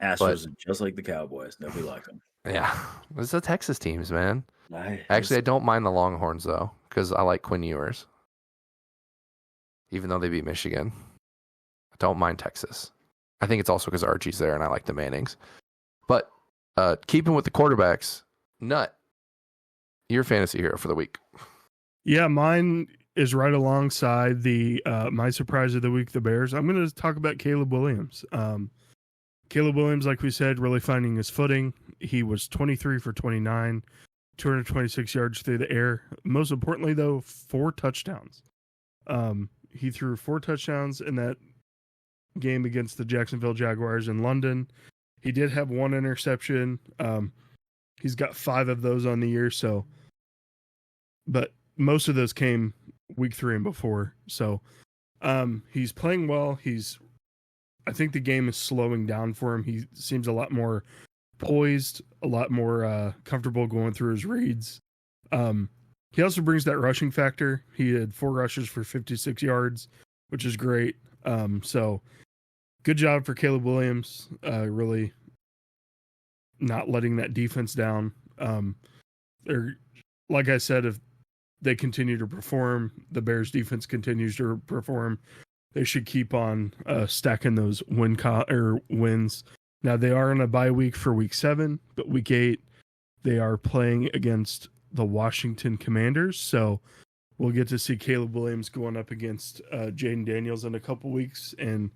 Astros are just like the Cowboys. Nobody likes them. Yeah, it's the Texas teams, man. Actually, I don't mind the Longhorns, though, because I like Quinn Ewers. Even though they beat Michigan. I don't mind Texas. I think it's also because Archie's there and I like the Mannings. But keeping with the quarterbacks, Nut, your fantasy hero for the week. Yeah, mine is right alongside the my surprise of the week, the Bears. I'm going to talk about Caleb Williams. Caleb Williams, like we said, really finding his footing. He was 23 for 29, 226 yards through the air. Most importantly, though, 4 touchdowns. He threw 4 touchdowns in that game against the Jacksonville Jaguars in London. He did have 1 interception. He's got 5 of those on the year, but most of those came week 3 and before. So he's playing well. I think the game is slowing down for him. He seems a lot more poised, a lot more comfortable going through his reads. He also brings that rushing factor. He had 4 rushes for 56 yards, which is great. So good job for Caleb Williams. Really not letting that defense down. They're, like I said, if they continue to perform, the Bears defense continues to perform, they should keep on stacking those wins. Now they are on a bye week for week 7, but week 8 they are playing against the Washington Commanders. So we'll get to see Caleb Williams going up against Jaden Daniels in a couple weeks, and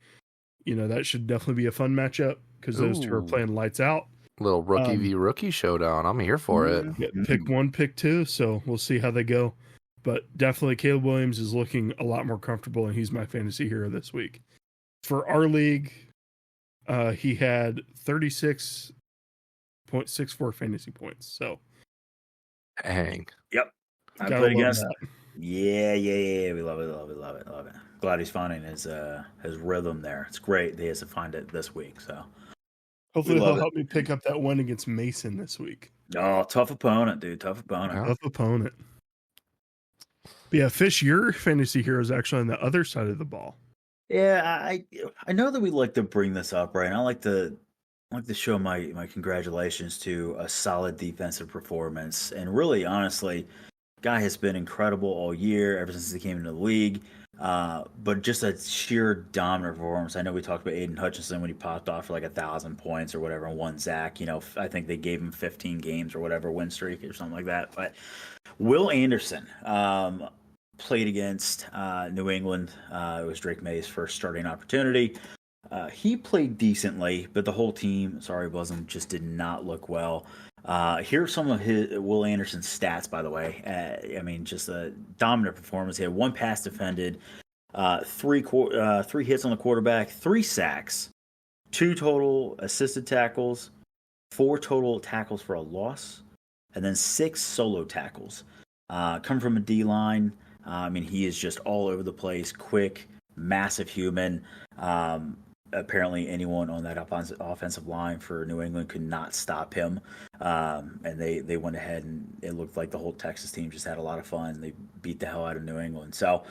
that should definitely be a fun matchup because those two are playing lights out. Little rookie v rookie showdown. I'm here for it. Yeah, pick 1, pick 2. So we'll see how they go. But definitely Caleb Williams is looking a lot more comfortable, and he's my fantasy hero this week. For our league, he had 36.64 fantasy points. So, dang. Yep. I played against that. Yeah. We love it. Glad he's finding his rhythm there. It's great that he has to find it this week. So hopefully he'll help me pick up that win against Mason this week. Oh, tough opponent, dude. Tough opponent. Tough opponent. But yeah, Fish, your fantasy hero is actually on the other side of the ball. Yeah, I know that we like to bring this up, right? And I like to show my congratulations to a solid defensive performance. And really, honestly, guy has been incredible all year, ever since he came into the league. But just a sheer dominant performance. I know we talked about Aiden Hutchinson when he popped off for 1,000 points or whatever, and won Zach. I think they gave him 15 games or whatever, win streak or something like that. But Will Anderson played against New England. It was Drake May's first starting opportunity. He played decently, but the whole team, just did not look well. Here are some of Will Anderson's stats, by the way. Just a dominant performance. He had 1 pass defended, 3 hits on the quarterback, 3 sacks, 2 total assisted tackles, 4 total tackles for a loss, and then 6 solo tackles. Coming from a D-line, he is just all over the place, quick, massive human. Apparently anyone on that offensive line for New England could not stop him. And they went ahead, and it looked like the whole Texas team just had a lot of fun. They beat the hell out of New England. So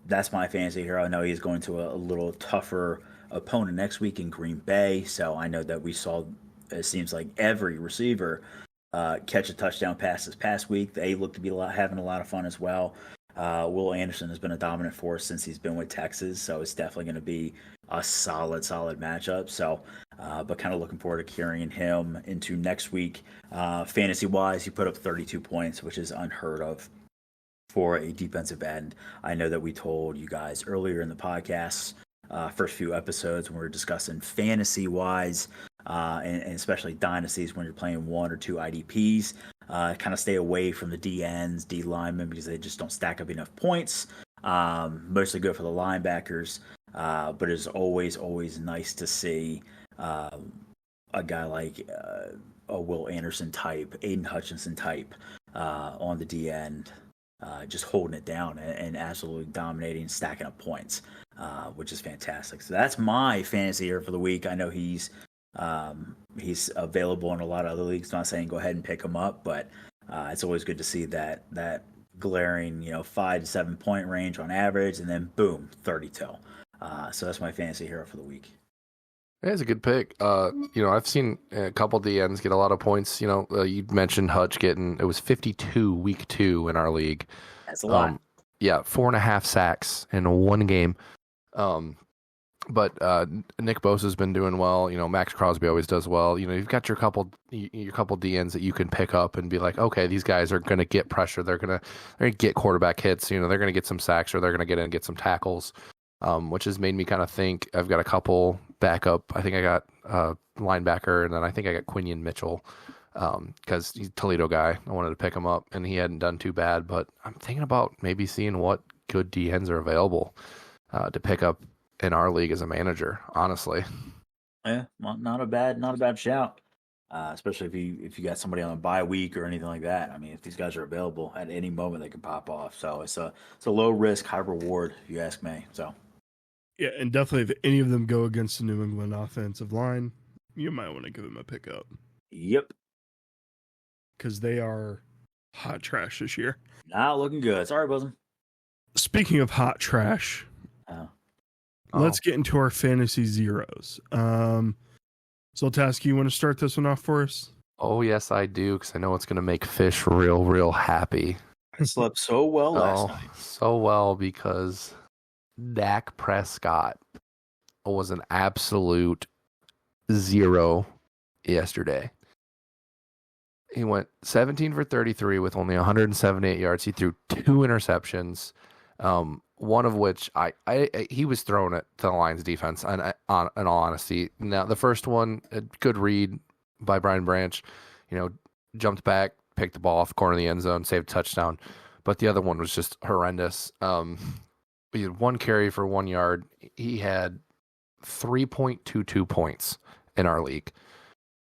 that's my fantasy hero. I know he's going to a little tougher opponent next week in Green Bay. So I know that we saw, it seems like every receiver catch a touchdown pass this past week. They look to be having a lot of fun as well. Will Anderson has been a dominant force since he's been with Texas, so it's definitely going to be a solid matchup. So, but kind of looking forward to carrying him into next week. Fantasy wise, he put up 32 points, which is unheard of for a defensive end. I know that we told you guys earlier in the podcast, first few episodes when we were discussing fantasy wise, and especially dynasties when you're playing 1 or 2 IDPs, kind of stay away from the D ends, D linemen because they just don't stack up enough points. Mostly good for the linebackers, but it's always nice to see a guy like a Will Anderson type, Aiden Hutchinson type on the D end. Just holding it down and absolutely dominating, stacking up points, which is fantastic. So that's my fantasy here for the week. I know he's available in a lot of other leagues. Not saying go ahead and pick him up, but it's always good to see that glaring 5 to 7 point range on average, and then boom, 32. So that's my fantasy hero for the week. It's a good pick. I've seen a couple DNs get a lot of points. You mentioned Hutch getting, it was 52 week 2 in our league. That's a lot. 4.5 sacks in one game. But Nick Bosa's been doing well. Max Crosby always does well. You've got your couple DNs that you can pick up and be like, okay, these guys are going to get pressure. They're going to get quarterback hits. They're going to get some sacks, or they're going to get in and get some tackles. Which has made me kind of think. I've got a couple backup. I think I got linebacker, and then I think I got Quinion Mitchell because he's a Toledo guy. I wanted to pick him up, and he hadn't done too bad. But I'm thinking about maybe seeing what good DNs are available to pick up in our league as a manager. Honestly, yeah, well, not a bad shout. Especially if you got somebody on a bye week or anything like that. I mean, if these guys are available at any moment, they can pop off. So it's a low risk, high reward, if you ask me. So. Yeah, and definitely if any of them go against the New England offensive line, you might want to give them a pickup. Yep. Because they are hot trash this year. Not looking good. Sorry, Bosom. Speaking of hot trash, let's get into our fantasy zeros. Zoltaski, you want to start this one off for us? Oh, yes, I do, because I know it's going to make Fish real happy. I slept so well last night. So well, because Dak Prescott was an absolute 0 yesterday. He went 17 for 33 with only 178 yards. He threw 2 interceptions, one of which he was throwing it to the Lions defense, in all honesty. Now, the first one, a good read by Brian Branch, jumped back, picked the ball off the corner of the end zone, saved a touchdown. But the other one was just horrendous. He had 1 carry for 1 yard. He had 3.22 points in our league.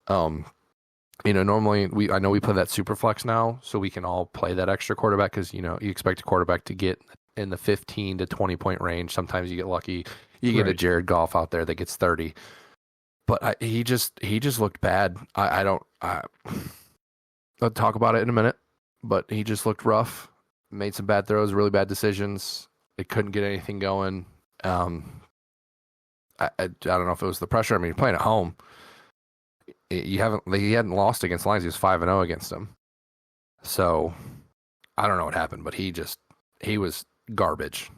Normally I know we play that super flex now, so we can all play that extra quarterback because you expect a quarterback to get in the 15 to 20 point range. Sometimes you get lucky, you get a Jared Goff out there that gets 30. But he just looked bad. I'll talk about it in a minute, but he just looked rough. Made some bad throws, really bad decisions. They couldn't get anything going. I don't know if it was the pressure. I mean, you're playing at home. He hadn't lost against Lions. He was 5-0 against them. So I don't know what happened, but he was garbage,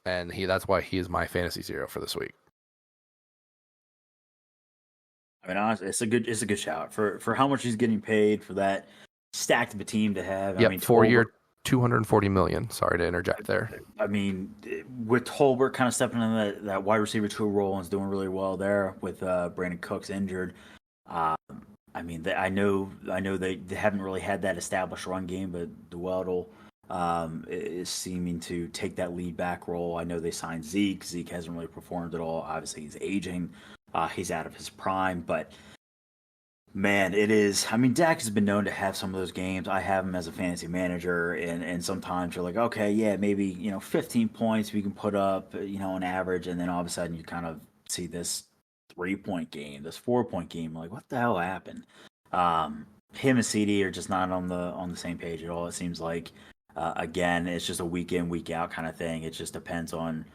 and that's why he is my fantasy zero for this week. I mean, honestly, it's a good shout for how much he's getting paid for that stacked of a team to have. Yep, I mean, 4-year, $240 million. Sorry to interject there. I mean, with Tolbert kind of stepping in that wide receiver 2 role and is doing really well there with Brandon Cooks injured. I mean, I know they haven't really had that established run game, but Dwell is seeming to take that lead back role. I know they signed Zeke. Zeke hasn't really performed at all. Obviously, he's aging. He's out of his prime, but man, it is. I mean, Dak has been known to have some of those games. I have him as a fantasy manager, and sometimes you're like, okay, yeah, maybe 15 points we can put up, on average, and then all of a sudden you kind of see this 3-point game, this 4-point game. Like, what the hell happened? Him and CD are just not on the same page at all. It seems like, again, it's just a week in, week out kind of thing. It just depends on,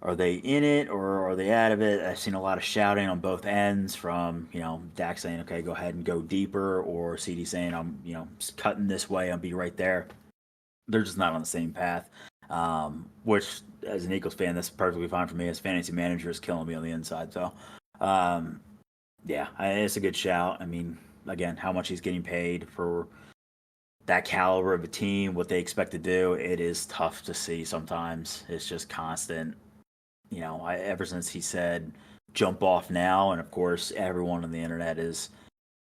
are they in it or are they out of it? I've seen a lot of shouting on both ends from, Dak saying, okay, go ahead and go deeper, or CD saying, I'm, cutting this way, I'll be right there. They're just not on the same path. which as an Eagles fan, that's perfectly fine for me. As fantasy manager, is killing me on the inside. So, yeah, it's a good shout. I mean, again, how much he's getting paid for that caliber of a team, what they expect to do, it is tough to see sometimes. It's just constant. Ever since he said jump off now, and of course everyone on the internet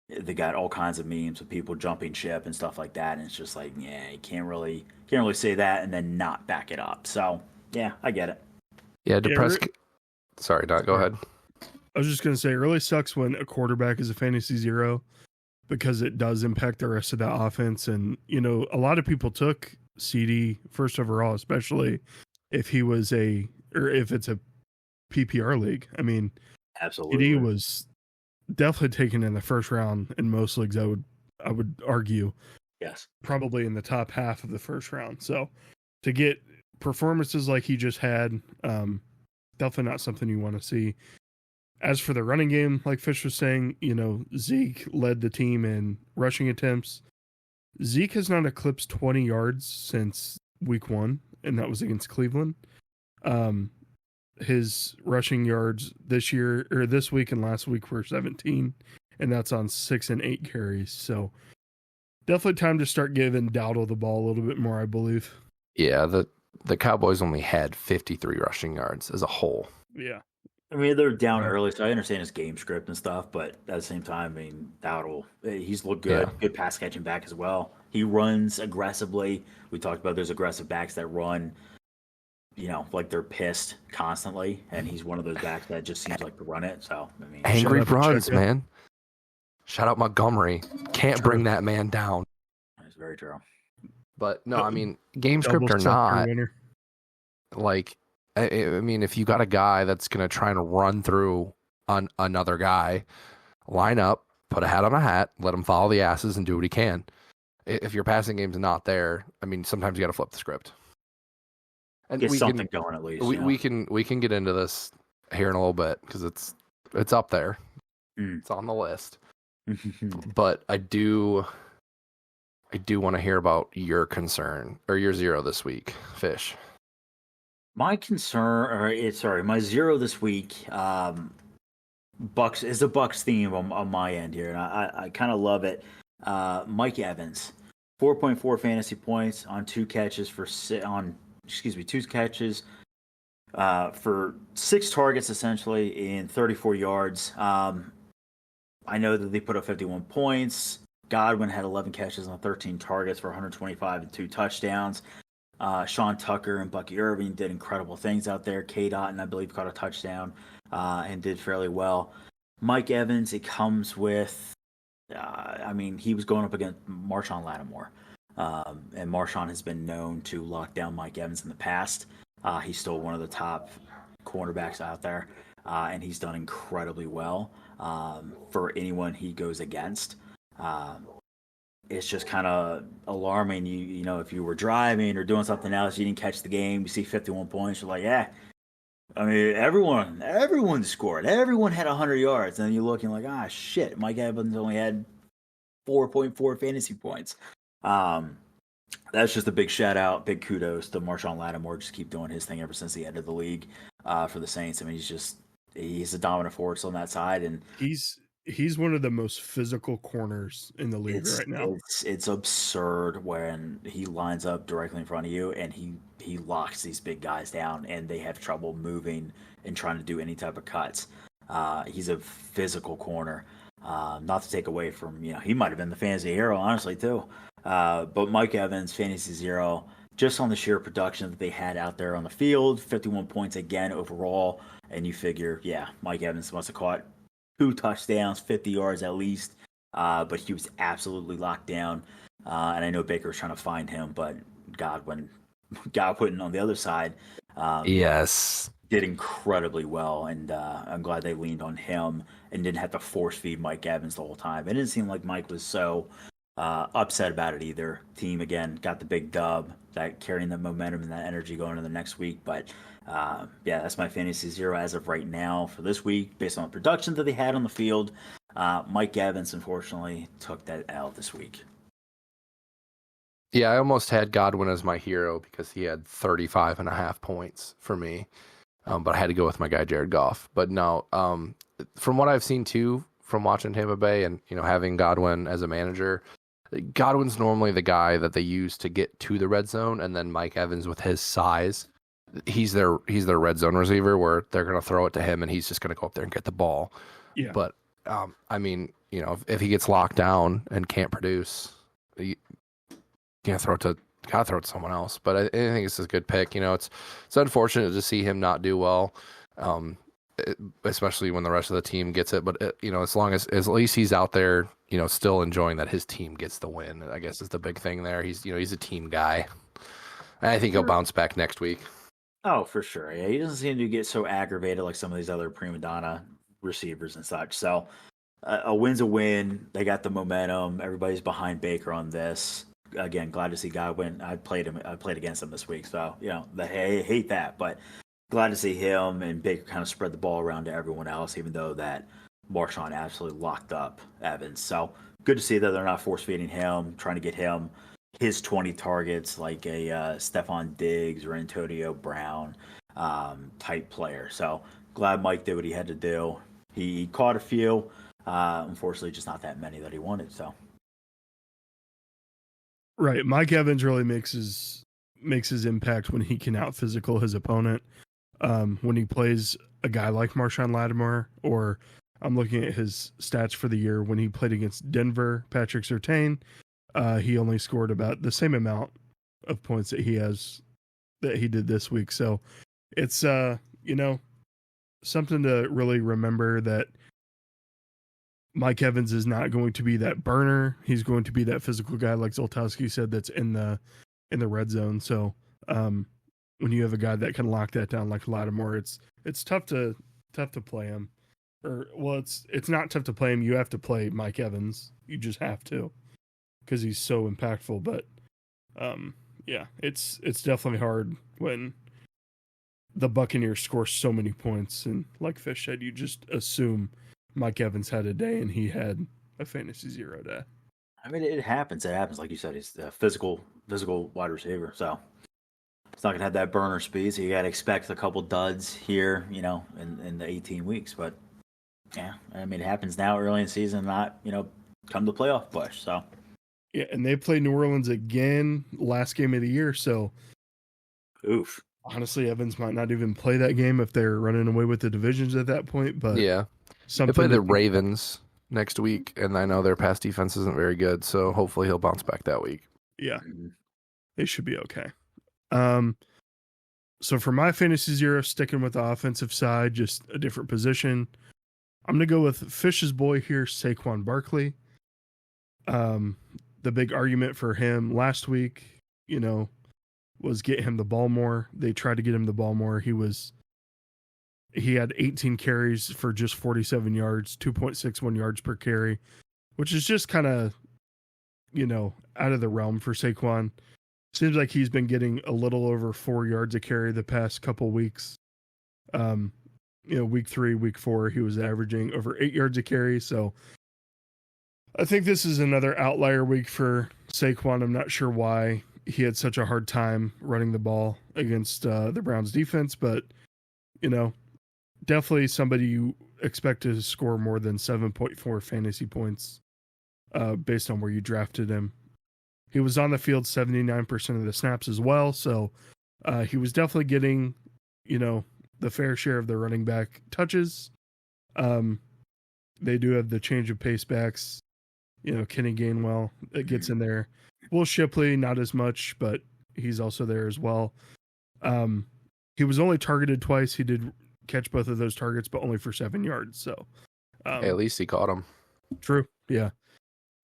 they got all kinds of memes of people jumping ship and stuff like that, and it's just like, yeah, you can't really say that and then not back it up. So yeah, I get it. Yeah, depressed. Sorry, Doc, go ahead. I was just gonna say, it really sucks when a quarterback is a fantasy zero because it does impact the rest of the offense. And a lot of people took CD first overall, especially if if it's a PPR league. I mean, absolutely, CD was definitely taken in the first round in most leagues. I would argue, yes, probably in the top half of the first round. So to get performances like he just had, definitely not something you want to see. As for the running game, like Fish was saying, Zeke led the team in rushing attempts. Zeke has not eclipsed 20 yards since week 1, and that was against Cleveland. His rushing yards this week and last week were 17, and that's on 6 and 8 carries. So definitely time to start giving Dowdle the ball a little bit more, I believe. Yeah, the Cowboys only had 53 rushing yards as a whole. Yeah. I mean, they're down early, so I understand his game script and stuff, but at the same time, I mean, Dowdle, he's looked good. Yeah. Good pass catching back as well. He runs aggressively. We talked about those aggressive backs that run, like they're pissed constantly, and he's one of those backs that just seems like to run it. So, I mean, angry runs, man. Shout out Montgomery. Can't bring that man down. That's very true. But no, I mean, game script or not, like, I mean, if you got a guy that's going to try and run through on another guy, line up, put a hat on a hat, let him follow the asses and do what he can. If your passing game's not there, I mean, sometimes you got to flip the script. And get something going at least. We can get into this here in a little bit because it's up there. It's on the list. But I do want to hear about your concern or your zero this week, Fish. My my zero this week, Bucks is a Bucks theme on my end here, and I kind of love it. Mike Evans, 4.4 fantasy points on 2 catches for 6 targets essentially in 34 yards. I know that they put up 51 points. Godwin had 11 catches on 13 targets for 125 and 2 touchdowns. Sean Tucker and Bucky Irving did incredible things out there. K-Dot, I believe, caught a touchdown and did fairly well. Mike Evans, it comes with, he was going up against Marshawn Lattimore. And Marshawn has been known to lock down Mike Evans in the past. He's still one of the top cornerbacks out there, and he's done incredibly well for anyone he goes against. It's just kind of alarming. You know, if you were driving or doing something else, you didn't catch the game, you see 51 points, you're like, yeah. I mean, everyone scored. Everyone had 100 yards. And then you're looking like, shit, Mike Evans only had 4.4 fantasy points. That's just a big shout out, big kudos to Marshawn Lattimore. Just keep doing his thing ever since he entered the league for the Saints. I mean, he's a dominant force on that side, and he's one of the most physical corners in the league right now. It's absurd when he lines up directly in front of you and he locks these big guys down and they have trouble moving and trying to do any type of cuts. He's a physical corner. Not to take away from, he might have been the fantasy hero, honestly, too. But Mike Evans, fantasy zero, just on the sheer production that they had out there on the field, 51 points again overall. And you figure, Mike Evans must have caught 2 touchdowns, 50 yards at least. But he was absolutely locked down. And I know Baker was trying to find him, but Godwin on the other side. Yes. Did incredibly well, and I'm glad they leaned on him and didn't have to force feed Mike Evans the whole time. It didn't seem like Mike was so upset about it either. Team, again, got the big dub, that carrying the momentum and that energy going into the next week. But, that's my fantasy zero as of right now for this week, based on the production that they had on the field. Mike Evans, unfortunately, took that out this week. Yeah, I almost had Godwin as my hero because he had 35.5 points for me. But I had to go with my guy Jared Goff. But no, from what I've seen too, from watching Tampa Bay and having Godwin as a manager, Godwin's normally the guy that they use to get to the red zone, and then Mike Evans with his size, he's their red zone receiver where they're going to throw it to him and he's just going to go up there and get the ball. Yeah. But I mean, if he gets locked down and can't produce, you can't gotta throw it to someone else. But I think it's a good pick. It's unfortunate to see him not do well, especially when the rest of the team gets it. But as long as at least he's out there, still enjoying that his team gets the win, I guess is the big thing there. He's a team guy. And I think he'll bounce back next week. Oh, for sure. Yeah, he doesn't seem to get so aggravated like some of these other prima donna receivers and such. So a win's a win. They got the momentum. Everybody's behind Baker on this. Again, glad to see Godwin. I played against him this week, so I hate that, but glad to see him and Baker kind of spread the ball around to everyone else, even though that Marshawn absolutely locked up Evans. So good to see that they're not force feeding him, trying to get him his 20 targets like a Stephon Diggs or Antonio Brown type player. So glad Mike did what he had to do. He caught a few, unfortunately, just not that many that he wanted. So. Right. Mike Evans really makes his impact when he can out physical his opponent. When he plays a guy like Marshawn Lattimore, or I'm looking at his stats for the year when he played against Denver, Patrick Surtain, he only scored about the same amount of points that he did this week. So it's something to really remember, that Mike Evans is not going to be that burner. He's going to be that physical guy, like Zoltowski said, that's in the red zone. So when you have a guy that can lock that down like Lattimore, it's tough to play him. Or it's not tough to play him. You have to play Mike Evans. You just have to, because he's so impactful. But it's definitely hard when the Buccaneers score so many points, and like Fish said, you just assume Mike Evans had a day and he had a fantasy 0 day. I mean, it happens. It happens. Like you said, he's a physical wide receiver. So it's not going to have that burner speed. So you got to expect a couple duds here, in the 18 weeks. But yeah, I mean, it happens now early in the season, not, come to playoff push. So yeah. And they play New Orleans again last game of the year. So oof. Honestly, Evans might not even play that game if they're running away with the divisions at that point. But yeah. They play the Ravens next week, and I know their pass defense isn't very good, so hopefully he'll bounce back that week. Yeah, they should be okay. So for my fantasy 0, sticking with the offensive side, just a different position, I'm going to go with Fish's boy here, Saquon Barkley. The big argument for him last week, was get him the ball more. They tried to get him the ball more. He had 18 carries for just 47 yards, 2.61 yards per carry, which is just kind of, out of the realm for Saquon. Seems like he's been getting a little over 4 yards a carry the past couple weeks. Week 3, week 4, he was averaging over 8 yards a carry. So I think this is another outlier week for Saquon. I'm not sure why he had such a hard time running the ball against the Browns defense, but, definitely somebody you expect to score more than 7.4 fantasy points based on where you drafted him. He was on the field 79% of the snaps as well, so he was definitely getting, the fair share of the running back touches. They do have the change of pace backs, Kenny Gainwell that gets in there. Will Shipley, not as much, but he's also there as well. He was only targeted twice. He did catch both of those targets, but only for 7 yards. So hey, at least he caught him. True. Yeah.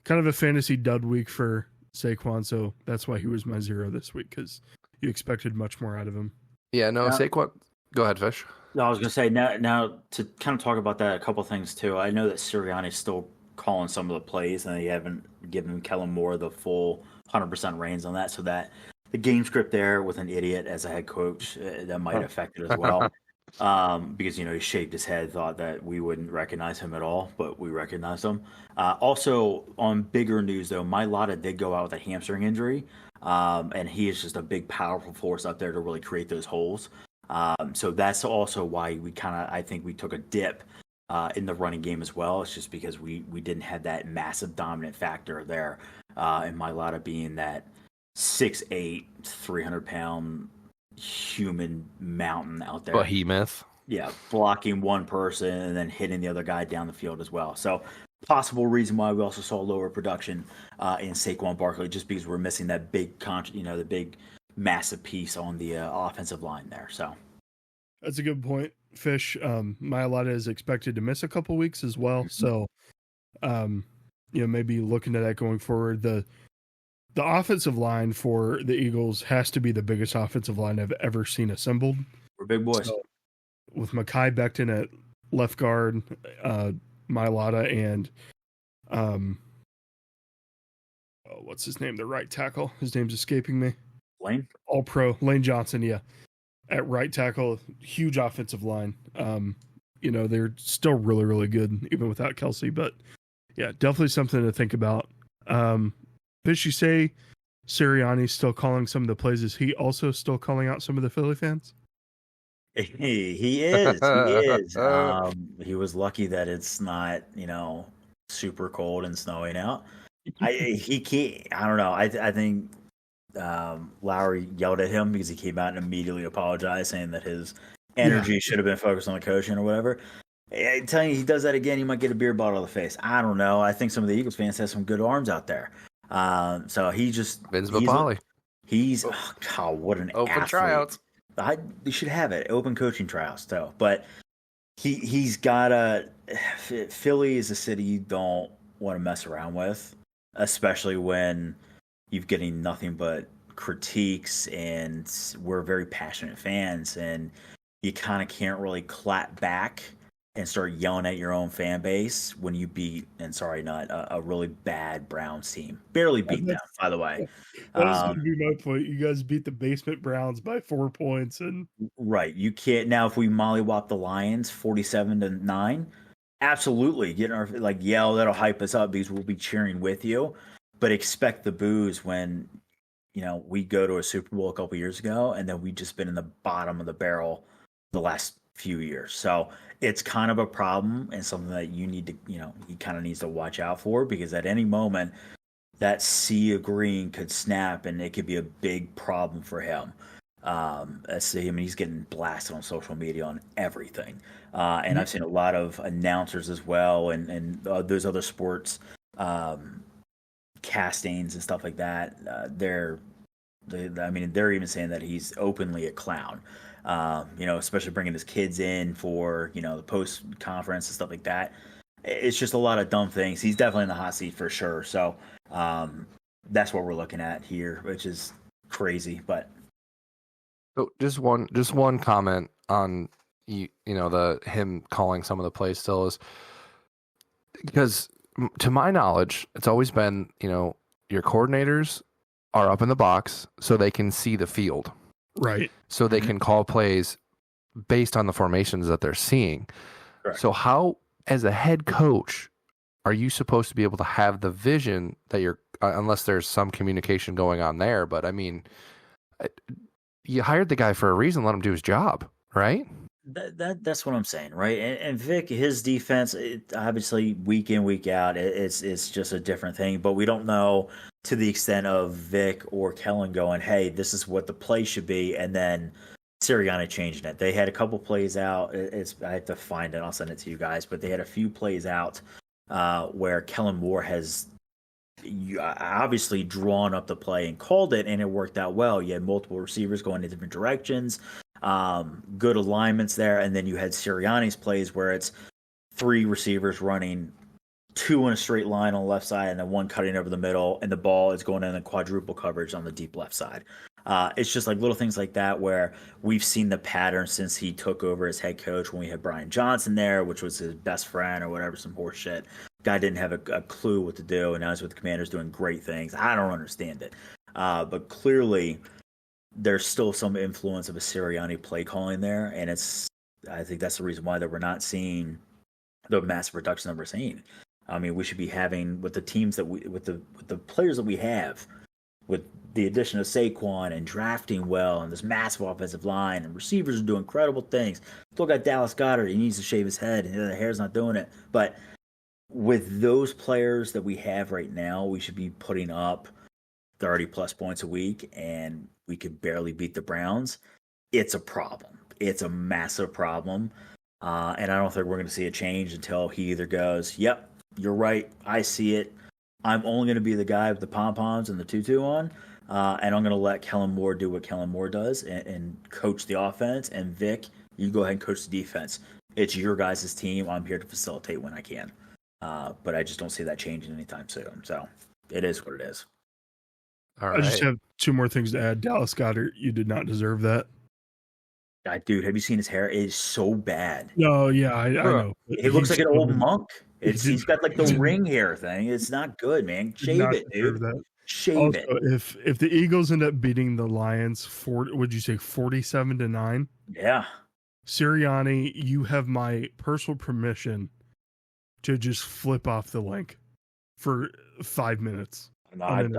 Kind of a fantasy dud week for Saquon. So that's why he was my 0 this week, because you expected much more out of him. Yeah, no, Saquon. Go ahead, Fish. No, I was going to say now to kind of talk about that, a couple things too. I know that Sirianni's still calling some of the plays, and they haven't given Kellen Moore the full 100% reins on that. So that the game script there with an idiot as a head coach, that might affect it as well. Because, he shaved his head, thought that we wouldn't recognize him at all, but we recognized him. Also, on bigger news, though, Mailata did go out with a hamstring injury. And he is just a big, powerful force up there to really create those holes. So that's also why I think we took a dip in the running game as well. It's just because we didn't have that massive dominant factor there. And Mailata being that 6'8", 300-pound human mountain out there. Behemoth. Yeah, blocking one person and then hitting the other guy down the field as well. So possible reason why we also saw lower production in Saquon Barkley, just because we're missing that big, the big, massive piece on the offensive line there. So that's a good point, Fish. Mailata is expected to miss a couple weeks as well, so maybe looking at that going forward. The offensive line for the Eagles has to be the biggest offensive line I've ever seen assembled. We're big boys. So, with Mekhi Becton at left guard, Mailata and what's his name? The right tackle. His name's escaping me. Lane? All pro. Lane Johnson, yeah. At right tackle, huge offensive line. They're still really, really good, even without Kelsey. But yeah, definitely something to think about. Fish, you say Sirianni's still calling some of the plays. Is he also still calling out some of the Philly fans? He is. He is. He was lucky that it's not, super cold and snowing out. He can't. I don't know. I think Lowry yelled at him because he came out and immediately apologized, saying that his energy should have been focused on the coaching or whatever. I'm telling you, he does that again, he might get a beer bottle to the face. I don't know. I think some of the Eagles fans have some good arms out there. So he just Vince Papali. He's God, what an open athlete. Tryouts. They should have it, open coaching tryouts though. But he's got a Philly is a city you don't want to mess around with, especially when you're getting nothing but critiques, and we're very passionate fans, and you kind of can't really clap back and start yelling at your own fan base when you beat, and sorry, not a really bad Browns team. Barely beat them, by the way. That was going to be my point. You guys beat the basement Browns by 4 points, and right. You can't now. If we mollywop the Lions 47-9, absolutely get our yell. That'll hype us up because we'll be cheering with you. But expect the boos when we go to a Super Bowl a couple years ago, and then we just been in the bottom of the barrel the last few years. So it's kind of a problem and something that you need to, he kind of needs to watch out for, because at any moment that sea of green could snap and it could be a big problem for him. He's getting blasted on social media on everything. And I've seen a lot of announcers as well, and those other sports castings and stuff like that. They're even saying that he's openly a clown. Especially bringing his kids in for, the post conference and stuff like that. It's just a lot of dumb things. He's definitely in the hot seat for sure. So that's what we're looking at here, which is crazy. But so just one comment on him calling some of the plays still is because to my knowledge, it's always been, your coordinators are up in the box so they can see the field. Right. So they can call plays based on the formations that they're seeing. Correct. So how, as a head coach, are you supposed to be able to have the vision that you're, unless there's some communication going on there, but I mean, you hired the guy for a reason, let him do his job, right? That's what I'm saying, right? And Vic, his defense, obviously week in, week out, it's just a different thing. But we don't know to the extent of Vic or Kellen going, "Hey, this is what the play should be," and then Sirianni changing it. They had a couple plays out. I have to find it. I'll send it to you guys. But they had a few plays out where Kellen Moore has obviously drawn up the play and called it, and it worked out well. You had multiple receivers going in different directions. Good alignments there, and then you had Sirianni's plays where it's 3 receivers running, 2 in a straight line on the left side, and then 1 cutting over the middle, and the ball is going in a quadruple coverage on the deep left side. It's just like little things like that where we've seen the pattern since he took over as head coach when we had Brian Johnson there, which was his best friend or whatever, some horse shit. Guy didn't have a clue what to do, and now he's with the Commanders doing great things. I don't understand it. But clearly there's still some influence of a Sirianni play calling there, and I think that's the reason why that we're not seeing the massive production that we're seeing. I mean, we should be having with the teams that with the players that we have, with the addition of Saquon and drafting well and this massive offensive line and receivers are doing incredible things. Still got Dallas Goedert. He needs to shave his head. The hair's not doing it. But with those players that we have right now, we should be putting up 30 plus points a week, and we could barely beat the Browns. It's a problem. It's a massive problem. And I don't think we're going to see a change until he either goes, yep, you're right. I see it. I'm only going to be the guy with the pom-poms and the tutu on. And I'm going to let Kellen Moore do what Kellen Moore does and coach the offense. And Vic, you go ahead and coach the defense. It's your guys' team. I'm here to facilitate when I can. But I just don't see that changing anytime soon. So it is what it is. All right. I just have two more things to add. Dallas Goedert, you did not deserve that. Dude, have you seen his hair? It is so bad. No, yeah, I know. He looks like an old monk. He's got like the ring hair thing. It's not good, man. Shave it, dude. Shave it. If the Eagles end up beating the Lions, would you say 47-9? Yeah. Sirianni, you have my personal permission to just flip off the link for 5 minutes. No, in the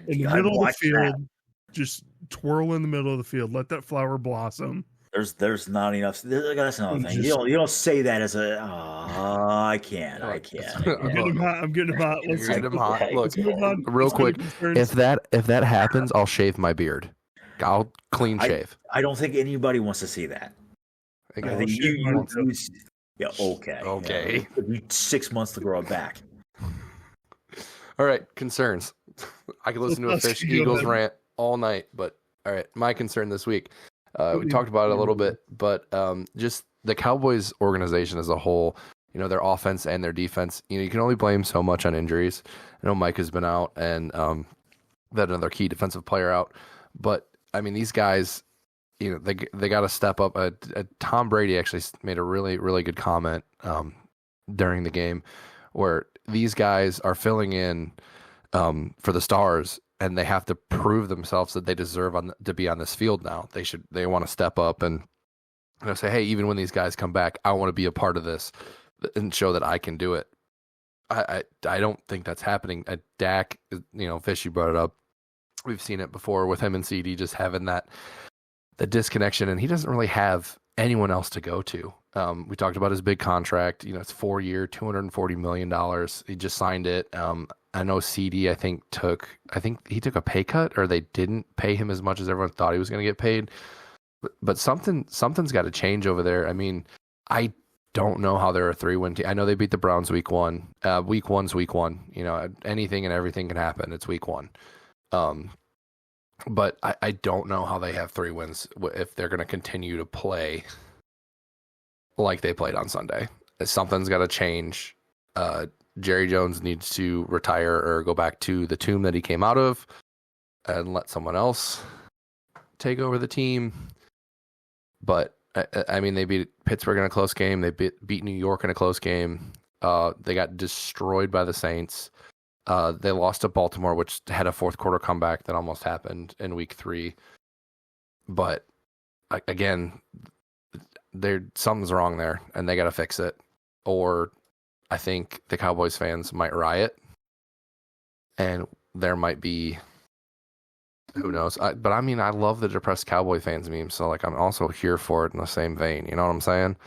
middle of the field, just twirl in the middle of the field. Let that flower blossom. There's not enough. That's another thing. You don't say that as a. I can't. I'm getting him hot. Let's get him hot. Look, real Let's quick. If that happens, I'll shave my beard. I'll clean shave. I don't think anybody wants to see that. I think yeah. Okay. Okay. It took 6 months to grow it back. All right, concerns. I could listen to a Fish Eagles rant all night, but all right, my concern this week. We talked about it a little bit, but just the Cowboys organization as a whole, their offense and their defense, you can only blame so much on injuries. I know Mike has been out and that another key defensive player out, but I mean, these guys, they got to step up. Tom Brady actually made a really, really good comment during the game where these guys are filling in for the stars, and they have to prove themselves that they deserve to be on this field now. They want to step up and say, hey, even when these guys come back, I want to be a part of this and show that I can do it. I don't think that's happening. Dak, Fish, you brought it up. We've seen it before with him and CD just having the disconnection, and he doesn't really have anyone else to go to. We talked about his big contract. It's 4-year, $240 million. He just signed it. I know CD, I think he took a pay cut, or they didn't pay him as much as everyone thought he was going to get paid. But something's got to change over there. I mean, I don't know how they're a 3-win team. I know they beat the Browns week 1. Week 1's week 1. Anything and everything can happen. It's week 1. But I don't know how they have 3 wins if they're going to continue to play like they played on Sunday. Something's got to change. Jerry Jones needs to retire or go back to the tomb that he came out of and let someone else take over the team. But, I mean, they beat Pittsburgh in a close game. They beat New York in a close game. They got destroyed by the Saints. They lost to Baltimore, which had a fourth quarter comeback that almost happened in week 3. But again, something's wrong there, and they got to fix it. Or I think the Cowboys fans might riot, and there might be, who knows? But I mean, I love the depressed Cowboy fans meme, so I'm also here for it in the same vein. You know what I'm saying?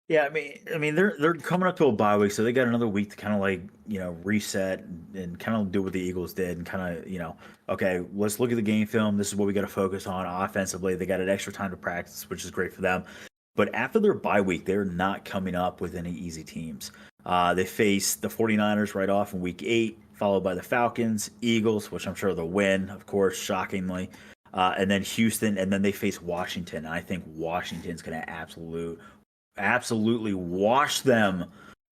Yeah, I mean, they're coming up to a bye week, so they got another week to kind of reset and kind of do what the Eagles did, and kind of okay, let's look at the game film. This is what we got to focus on offensively. They got an extra time to practice, which is great for them. But after their bye week, they're not coming up with any easy teams. They face the 49ers right off in week 8, followed by the Falcons, Eagles, which I'm sure they'll win, of course, shockingly, and then Houston, and then they face Washington. And I think Washington's going to absolutely wash them.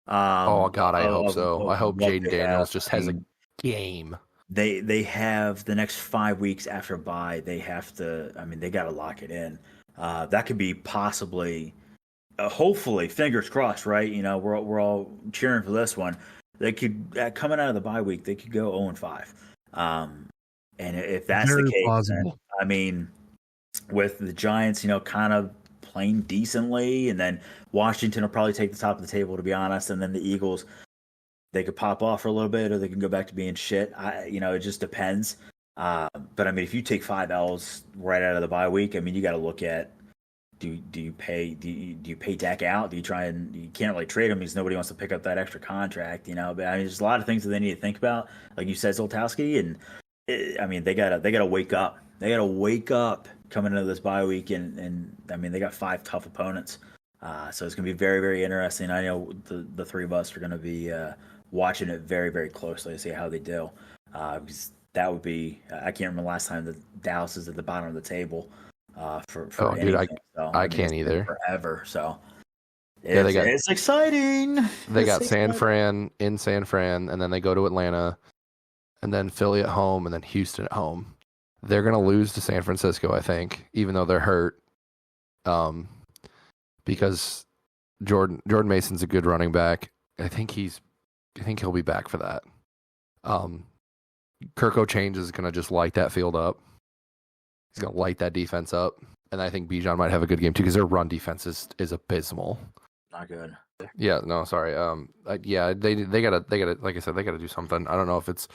Oh God, I hope so. I hope Jaden Daniels just has a game. They have the next 5 weeks after bye. They have to. I mean, they got to lock it in. That could be possibly, hopefully, fingers crossed. Right? We're all cheering for this one. They could coming out of the bye week. They could go 0-5. And if that's the case, then, I mean, with the Giants, kind of playing decently, and then Washington will probably take the top of the table, to be honest, and then the Eagles. they could pop off for a little bit, or they can go back to being shit. It just depends. But I mean, if you take 5 L's right out of the bye week, I mean, you got to look at do you pay Dak out? Do you try and you can't really trade him because nobody wants to pick up that extra contract, But I mean, there's a lot of things that they need to think about, like you said, Zoltowski, and I mean, they gotta wake up. They gotta wake up coming into this bye week, and I mean, they got 5 tough opponents, so it's gonna be very, very interesting. I know the three of us are gonna be watching it very, very closely to see how they do, because that would be I can't remember the last time that Dallas is at the bottom of the table for anything. I can't either forever. So it's exciting. They got San Fran in San Fran, and then they go to Atlanta, and then Philly at home, and then Houston at home. They're going to lose to San Francisco, I think, even though they're hurt, because Jordan Mason's a good running back. I think he'll be back for that. Kirk O'Change is going to just light that field up. He's going to light that defense up, and I think Bijan might have a good game too because their run defense is abysmal. Not good. Yeah, no, sorry. They gotta like I said, they gotta do something. I don't know if it's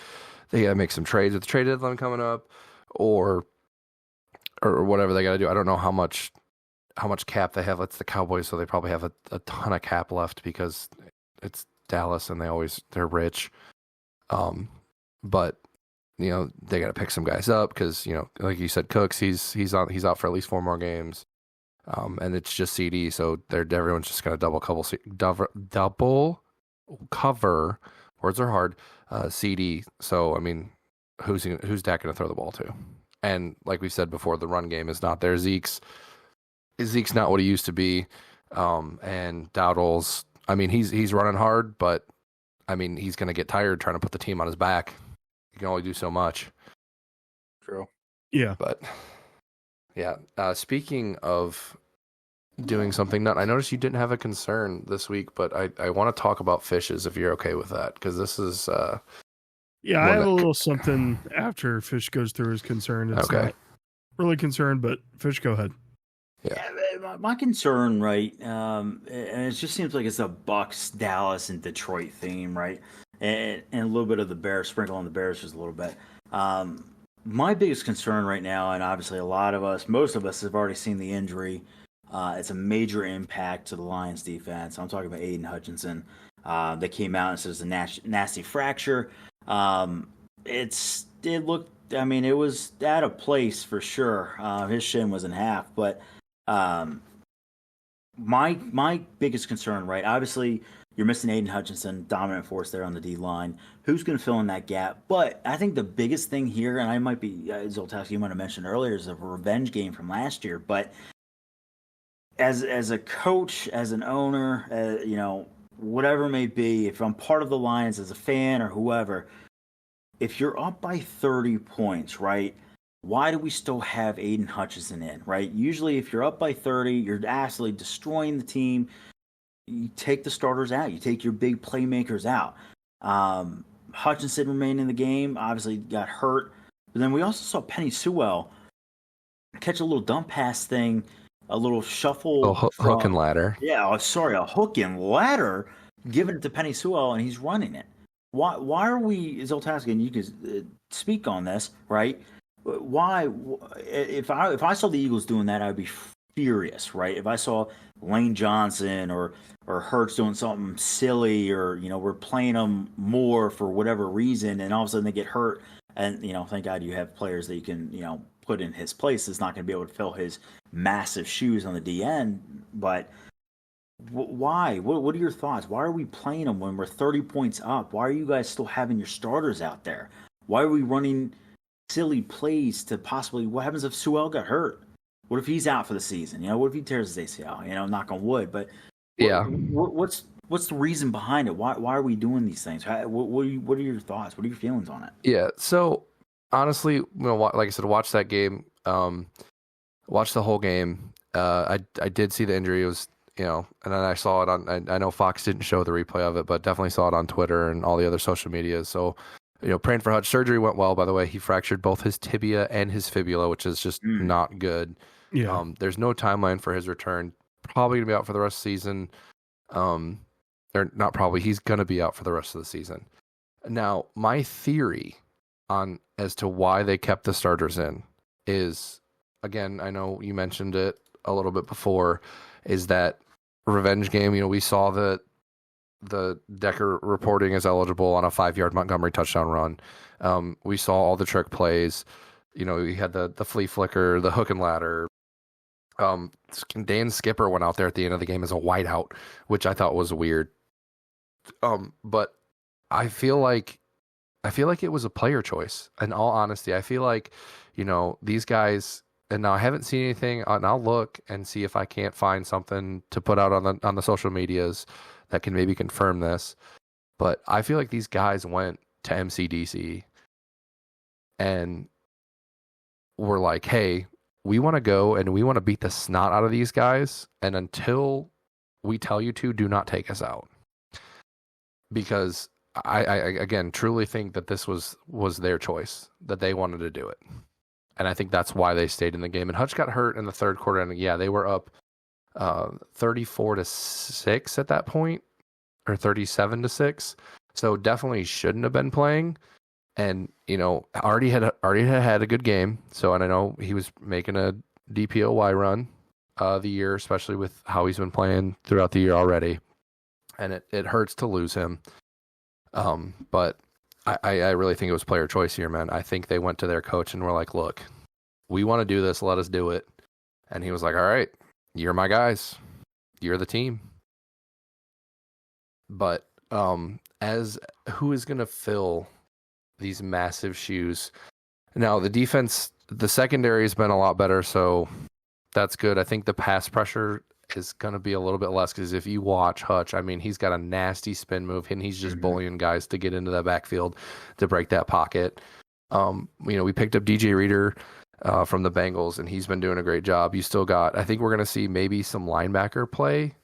they gotta make some trades with the trade deadline coming up, or whatever they gotta do. I don't know how much cap they have. It's the Cowboys, so they probably have a ton of cap left because it's Dallas and they're rich. But they got to pick some guys up because like you said, Cooks he's out for at least 4 more games, and it's just CD, so everyone's just gonna double cover. Words are hard. CD. So I mean, who's Dak gonna throw the ball to? And like we said before, the run game is not there. Zeke's not what he used to be, and Dowdle's. I mean, he's running hard, but I mean, he's gonna get tired trying to put the team on his back. You can only do so much. True. Yeah. But yeah. Speaking of doing something, I noticed you didn't have a concern this week, but I want to talk about fishes if you're okay with that, because this is yeah, I have a little something after Fish goes through his concern. It's okay. Not really concerned, but Fish, go ahead. Yeah, my concern, right? And it just seems like it's a Bucks, Dallas, and Detroit theme, right? And a little bit of the Bears, sprinkle on the Bears just a little bit. My biggest concern right now, and obviously most of us have already seen the injury. It's a major impact to the Lions defense. I'm talking about Aiden Hutchinson. They came out and said it's a nasty fracture. It was out of place for sure. His shin was in half, but my biggest concern, right? Obviously, you're missing Aiden Hutchinson, dominant force there on the D line. Who's going to fill in that gap? But I think the biggest thing here, and I might be Zoltowski, you might have mentioned earlier, is a revenge game from last year. But as a coach, as an owner, whatever it may be, if I'm part of the Lions as a fan or whoever, if you're up by 30 points, right? Why do we still have Aiden Hutchinson in, right? Usually, if you're up by 30, you're absolutely destroying the team. You take the starters out. You take your big playmakers out. Hutchinson remained in the game. Obviously got hurt. But then we also saw Penny Sewell catch a little dump pass thing, a little shuffle. Hook and ladder. Yeah, a hook and ladder, giving it to Penny Sewell, and he's running it. Why are we, Zoltowski, and you can speak on this, right? Why, if I saw the Eagles doing that, I would be furious, right? If I saw Lane Johnson or Hurts doing something silly, or we're playing them more for whatever reason, and all of a sudden they get hurt, and thank God you have players that you can put in his place. That's not going to be able to fill his massive shoes on the DN. But why? What are your thoughts? Why are we playing them when we're 30 points up? Why are you guys still having your starters out there? Why are we running silly plays to possibly? What happens if Sewell got hurt? What if he's out for the season? What if he tears his ACL? Knock on wood. But yeah, what's the reason behind it? Why are we doing these things? What are your thoughts? What are your feelings on it? Yeah. So honestly, like I said, watch that game. Watch the whole game. I did see the injury. It was and then I saw it on. I know Fox didn't show the replay of it, but definitely saw it on Twitter and all the other social media. So praying for Hutch. Surgery went well, by the way. He fractured both his tibia and his fibula, which is just not good. Yeah. There's no timeline for his return. Probably gonna be out for the rest of the season. or not probably, he's going to be out for the rest of the season. Now, my theory on as to why they kept the starters in is, again, I know you mentioned it a little bit before, is that revenge game. We saw the Decker reporting as eligible on a 5-yard Montgomery touchdown run. We saw all the trick plays. We had the flea flicker, the hook and ladder. Dan Skipper went out there at the end of the game as a wideout, which I thought was weird. But I feel like it was a player choice. In all honesty, I feel like, these guys, and now I haven't seen anything, and I'll look and see if I can't find something to put out on the social medias that can maybe confirm this. But I feel like these guys went to MCDC and were like, hey, we want to go and we want to beat the snot out of these guys. And until we tell you to, do not take us out. Because I again, truly think that this was their choice, that they wanted to do it. And I think that's why they stayed in the game. And Hutch got hurt in the third quarter. And yeah, they were up 34-6 at that point, or 37-6. So definitely shouldn't have been playing. And, already had a good game. So, and I know he was making a DPOY run the year, especially with how he's been playing throughout the year already. And it hurts to lose him. But I really think it was player choice here, man. I think they went to their coach and were like, look, we want to do this. Let us do it. And he was like, all right, you're my guys. You're the team. But as who is going to fill these massive shoes? Now, the defense, the secondary has been a lot better, so that's good. I think the pass pressure is going to be a little bit less, because if you watch Hutch, I mean, he's got a nasty spin move, and he's just bullying guys to get into that backfield to break that pocket. We picked up DJ Reader from the Bengals, and he's been doing a great job. You still got, I think we're going to see maybe some linebacker play,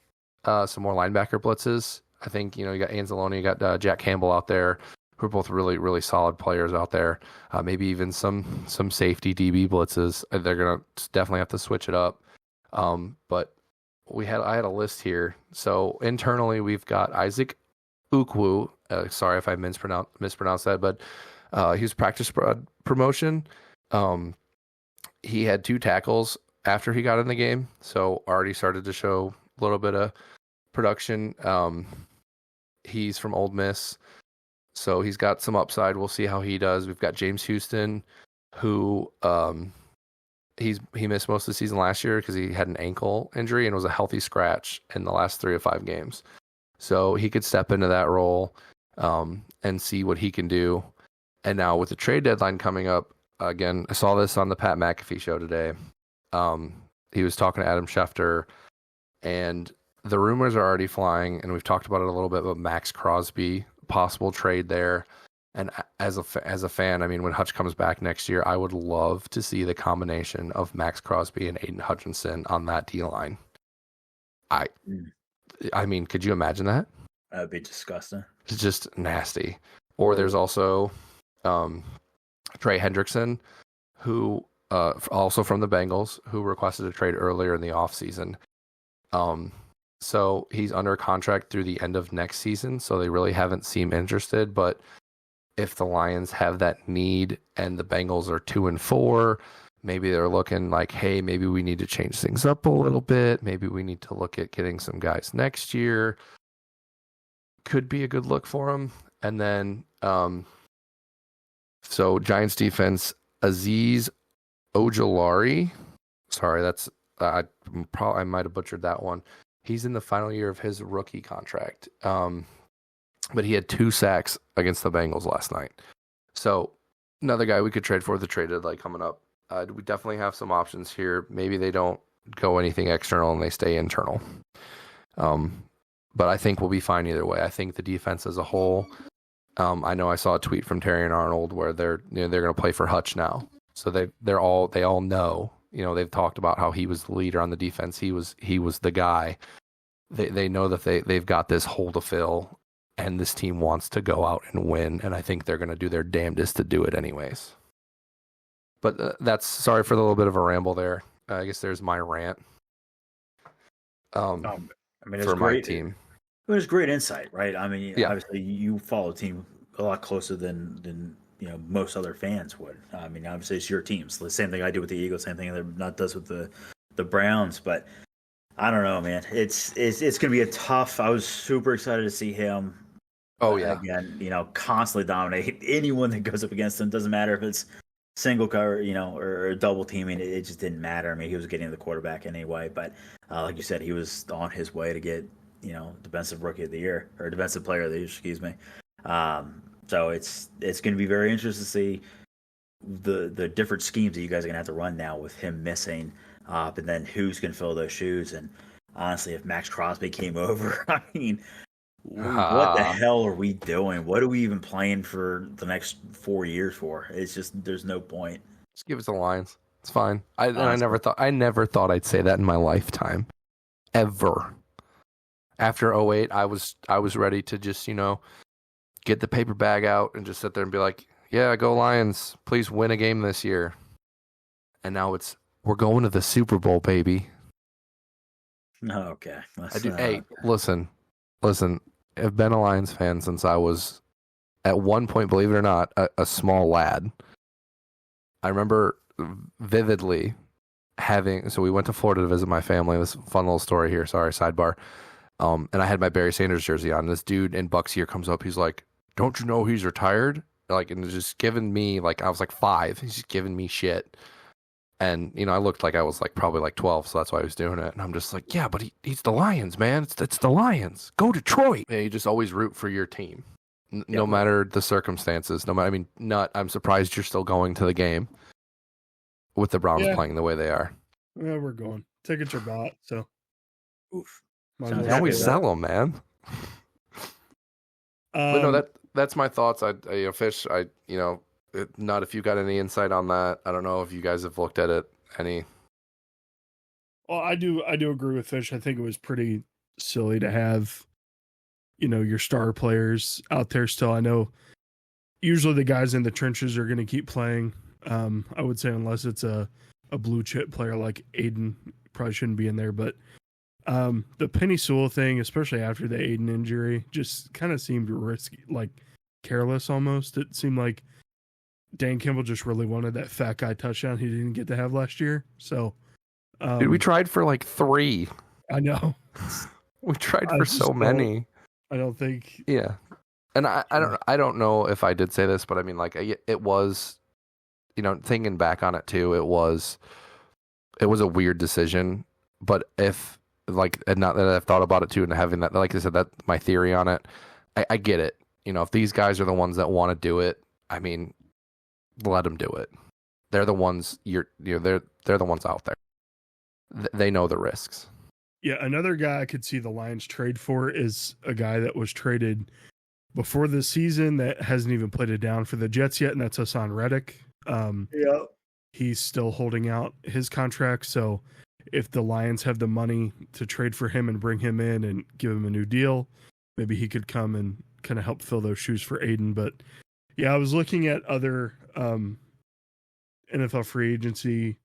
some more linebacker blitzes. I think, you got Anzalone, you got Jack Campbell out there, who are both really, really solid players out there. Maybe even some safety DB blitzes. They're going to definitely have to switch it up. But I had a list here. So internally, we've got Isaac Ukwu. Sorry if I mispronounced that, but he was practice promotion. He had 2 tackles after he got in the game, so already started to show a little bit of production. He's from Ole Miss, so he's got some upside. We'll see how he does. We've got James Houston, who he missed most of the season last year because he had an ankle injury and was a healthy scratch in the last 3 of 5 games. So he could step into that role and see what he can do. And now with the trade deadline coming up, again, I saw this on the Pat McAfee show today. He was talking to Adam Schefter, and the rumors are already flying, and we've talked about it a little bit, but Max Crosby, possible trade there. And as a fan, I mean, when Hutch comes back next year, I would love to see the combination of Max Crosby and Aiden Hutchinson on that D-line. I mean, could you imagine that? That would be disgusting. It's just nasty. Or there's also Trey Hendrickson, who also from the Bengals, who requested a trade earlier in the offseason. So he's under contract through the end of next season, so they really haven't seemed interested. But if the Lions have that need and the Bengals are 2-4, maybe they're looking like, hey, maybe we need to change things up a little bit. Maybe we need to look at getting some guys next year. Could be a good look for them. And then, so Giants defense, Azeez Ojulari. Sorry, that's I might have butchered that one. He's in the final year of his rookie contract. But he had 2 sacks against the Bengals last night. So another guy we could trade for the trade deadline coming up. We definitely have some options here. Maybe they don't go anything external and they stay internal. But I think we'll be fine either way. I think the defense as a whole. I know I saw a tweet from Terry and Arnold where they're going to play for Hutch now. So they all know. They've talked about how he was the leader on the defense. He was the guy. They know that they've got this hole to fill, and this team wants to go out and win. And I think they're going to do their damnedest to do it anyways. But that's sorry for the little bit of a ramble there. I guess there's my rant. I mean, it's for great. My team. It was great insight, right? I mean, Yeah. obviously, you follow the team a lot closer than most other fans would. I mean, obviously, it's your teams. The same thing I do with the Eagles, same thing that not does with the Browns. But I don't know, man. It's going to be a tough. I was super excited to see him. Oh yeah. Again, constantly dominate anyone that goes up against him. Doesn't matter if it's single cover, or double teaming. It just didn't matter. I mean, he was getting the quarterback anyway. But like you said, he was on his way to get defensive rookie of the year or defensive player of the year. Excuse me. So it's going to be very interesting to see the different schemes that you guys are going to have to run now with him missing, and then who's going to fill those shoes. And honestly, if Max Crosby came over, I mean, what the hell are we doing? What are we even playing for the next 4 years for? It's just there's no point. Just give us the Lions. It's fine. I never thought I'd say that in my lifetime, ever. After 08, I was ready to just get the paper bag out and just sit there and be like, yeah, go Lions. Please win a game this year. And now we're going to the Super Bowl, baby. Okay. Hey, listen. I've been a Lions fan since I was, at one point, believe it or not, a small lad. I remember vividly so we went to Florida to visit my family. This fun little story here. Sorry, sidebar. And I had my Barry Sanders jersey on. This dude in Bucks here comes up. He's like, "Don't you know he's retired?" And just giving me I was 5. He's just giving me shit. And I looked like I was probably 12, so that's why I was doing it. And I'm just like, yeah, but he's the Lions, man. It's the Lions. Go Detroit. Yeah, you just always root for your team, no matter the circumstances. I'm surprised you're still going to the game with the Browns playing the way they are. Yeah, we're going. Tickets are bought, so. Oof. You always sell them, man. But no, that's my thoughts. Fish. Not if you got any insight on that. I don't know if you guys have looked at it any. Well, I do agree with Fish. I think it was pretty silly to have, your star players out there still. I know usually the guys in the trenches are going to keep playing. I would say unless it's a blue chip player like Aiden, probably shouldn't be in there. But the Penny Sewell thing, especially after the Aiden injury, just kind of seemed risky, careless almost. It seemed like Dan Campbell just really wanted that fat guy touchdown he didn't get to have last year. So, dude, we tried for 3. I know. We tried for so many. I don't think. Yeah, and I don't know if I did say this, but I mean, it was, thinking back on it too, it was a weird decision. But if and not that I've thought about it too, and having that, like I said, that's my theory on it. I get it. If these guys are the ones that want to do it, I mean, let them do it. They're the ones they're the ones out there. They know the risks. Yeah, another guy I could see the Lions trade for is a guy that was traded before the season that hasn't even played it down for the Jets yet, and that's Hassan Reddick. He's still holding out his contract, so if the Lions have the money to trade for him and bring him in and give him a new deal, maybe he could come and kind of help fill those shoes for Aiden. But yeah, I was looking at other NFL free agency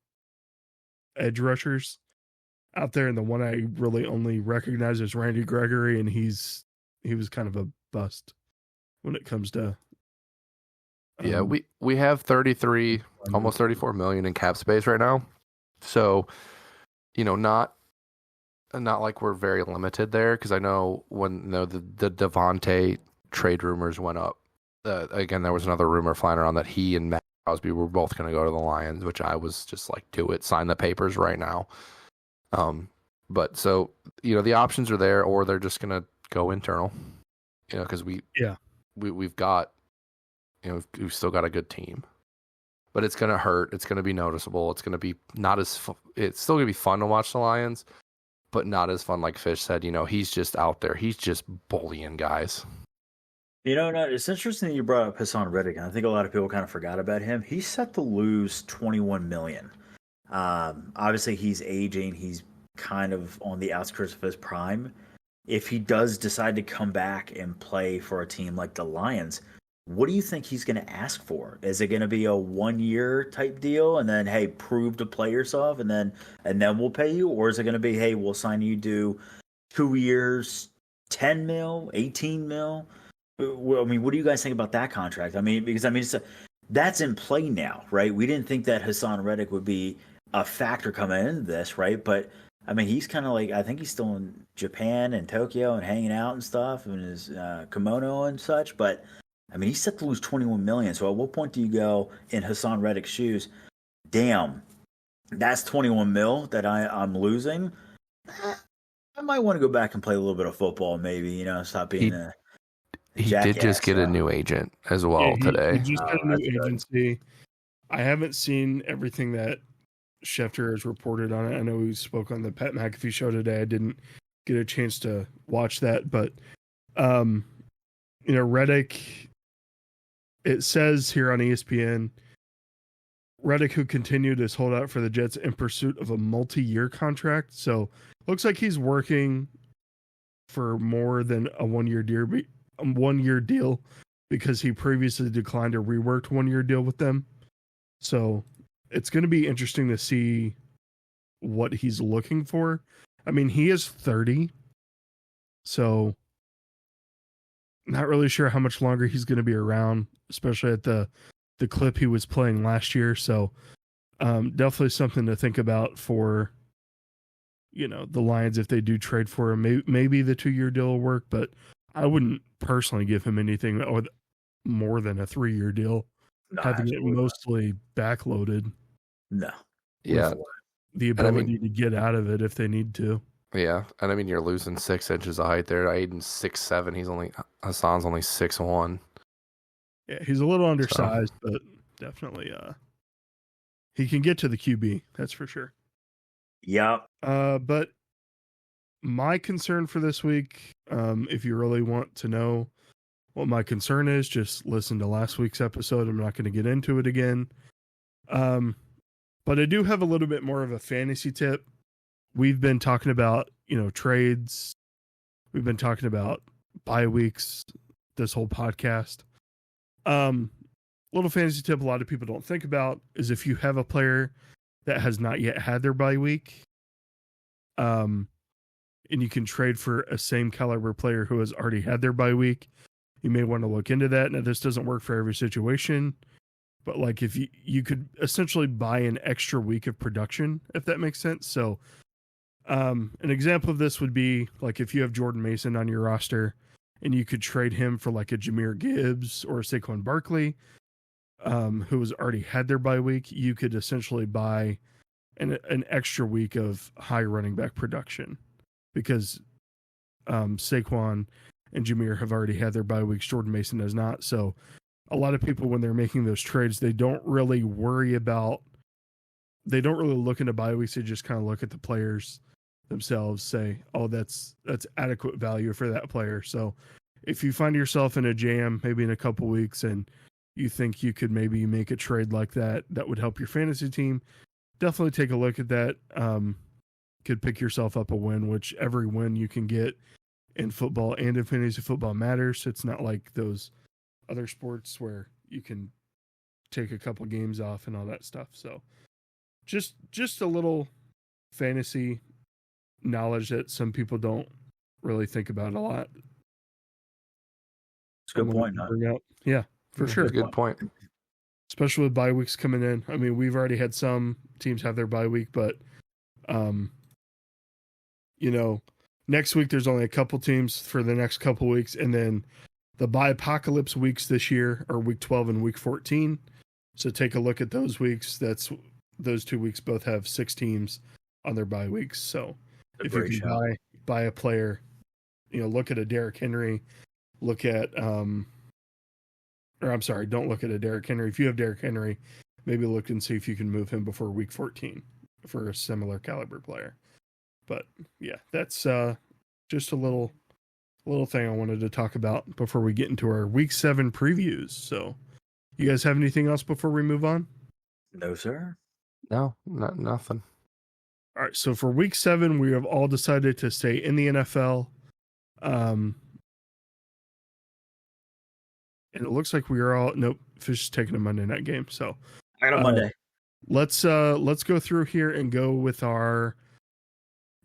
edge rushers out there, and the one I really only recognize is Randy Gregory, and he was kind of a bust when it comes to. Yeah, we have 33, almost 34 million in cap space right now, so not like we're very limited there, because I know when the Devontae trade rumors went up. Again, there was another rumor flying around that he and Matt Crosby were both going to go to the Lions, which I was just like, do it, sign the papers right now. But so the options are there, or they're just going to go internal. Because we've got we've still got a good team, but it's going to hurt. It's going to be noticeable. It's going to be not as it's still going to be fun to watch the Lions, but not as fun. Like Fish said, he's just out there. He's just bullying guys. It's interesting that you brought up Hassan Reddick, and I think a lot of people kind of forgot about him. He's set to lose $21 million. Obviously, he's aging. He's kind of on the outskirts of his prime. If he does decide to come back and play for a team like the Lions, what do you think he's going to ask for? Is it going to be a 1-year type deal, and then, hey, prove to play yourself, and then we'll pay you? Or is it going to be, hey, we'll sign you to 2 years, 10 mil, 18 mil. Well, I mean, what do you guys think about that contract? I mean, because that's in play now, right? We didn't think that Hassan Reddick would be a factor coming into this, right? But I mean, he's kind of like, I think he's still in Japan and Tokyo and hanging out and stuff in his kimono and such. But I mean, he's set to lose 21 million. So at what point do you go in Hassan Reddick's shoes? Damn, that's 21 mil that I'm losing. I might want to go back and play a little bit of football, maybe, stop being a He jackass. did just get a new agent as well today. He just got a new agency. I haven't seen everything that Schefter has reported on it. I know we spoke on the Pat McAfee show today. I didn't get a chance to watch that, but Reddick, it says here on ESPN, Reddick, who continued his holdout for the Jets in pursuit of a multi-year contract. So looks like he's working for more than a one-year deal because he previously declined a reworked one-year deal with them. So it's going to be interesting to see what he's looking for. I mean, he is 30, so not really sure how much longer he's going to be around, especially at the clip he was playing last year. So definitely something to think about for, the Lions if they do trade for him. Maybe the 2-year deal will work, but I wouldn't personally give him anything more than a 3-year deal. No, having it mostly backloaded. No. Yeah. The ability to get out of it if they need to. Yeah. And I mean, you're losing 6 inches of height there. Aiden's 6'7". Hassan's only 6'1". Yeah, he's a little undersized, but definitely he can get to the QB, that's for sure. Yep. But my concern for this week, if you really want to know what my concern is, just listen to last week's episode. I'm not going to get into it again. But I do have a little bit more of a fantasy tip. We've been talking about, trades. We've been talking about bye weeks this whole podcast. Little fantasy tip a lot of people don't think about is if you have a player that has not yet had their bye week, and you can trade for a same caliber player who has already had their bye week, you may want to look into that. Now, this doesn't work for every situation, but like if you could essentially buy an extra week of production, if that makes sense. So an example of this would be like if you have Jordan Mason on your roster and you could trade him for like a Jahmyr Gibbs or a Saquon Barkley, who has already had their bye week, you could essentially buy an extra week of high running back production because Saquon and Jahmyr have already had their bye weeks. Jordan Mason does not. So a lot of people, when they're making those trades, they don't really look into bye weeks. They just kind of look at the players themselves, say, oh, that's adequate value for that player. So if you find yourself in a jam, maybe in a couple weeks, and you think you could maybe make a trade like that would help your fantasy team, definitely take a look at that. Could pick yourself up a win, which every win you can get in football and in fantasy football matters. It's not like those other sports where you can take a couple games off and all that stuff. So just a little fantasy knowledge that some people don't really think about a lot. It's a good point. Yeah, for sure. That's a good point. Especially with bye weeks coming in. I mean, we've already had some teams have their bye week, but next week there's only a couple teams for the next couple weeks, and then the bye apocalypse weeks this year are week 12 and week 14. So take a look at those weeks. Those 2 weeks both have 6 teams on their bye weeks. So if you can buy a player, look at a Derrick Henry, look at don't look at a Derrick Henry. If you have Derrick Henry, maybe look and see if you can move him before week 14 for a similar caliber player. But yeah, that's just a little thing I wanted to talk about before we get into our week 7 previews. So you guys have anything else before we move on? No, sir. No, nothing. All right. So for week 7, we have all decided to stay in the NFL. And it looks like we are all, nope, Fish is taking a Monday night game. So I got a Monday. Let's go through here and go with our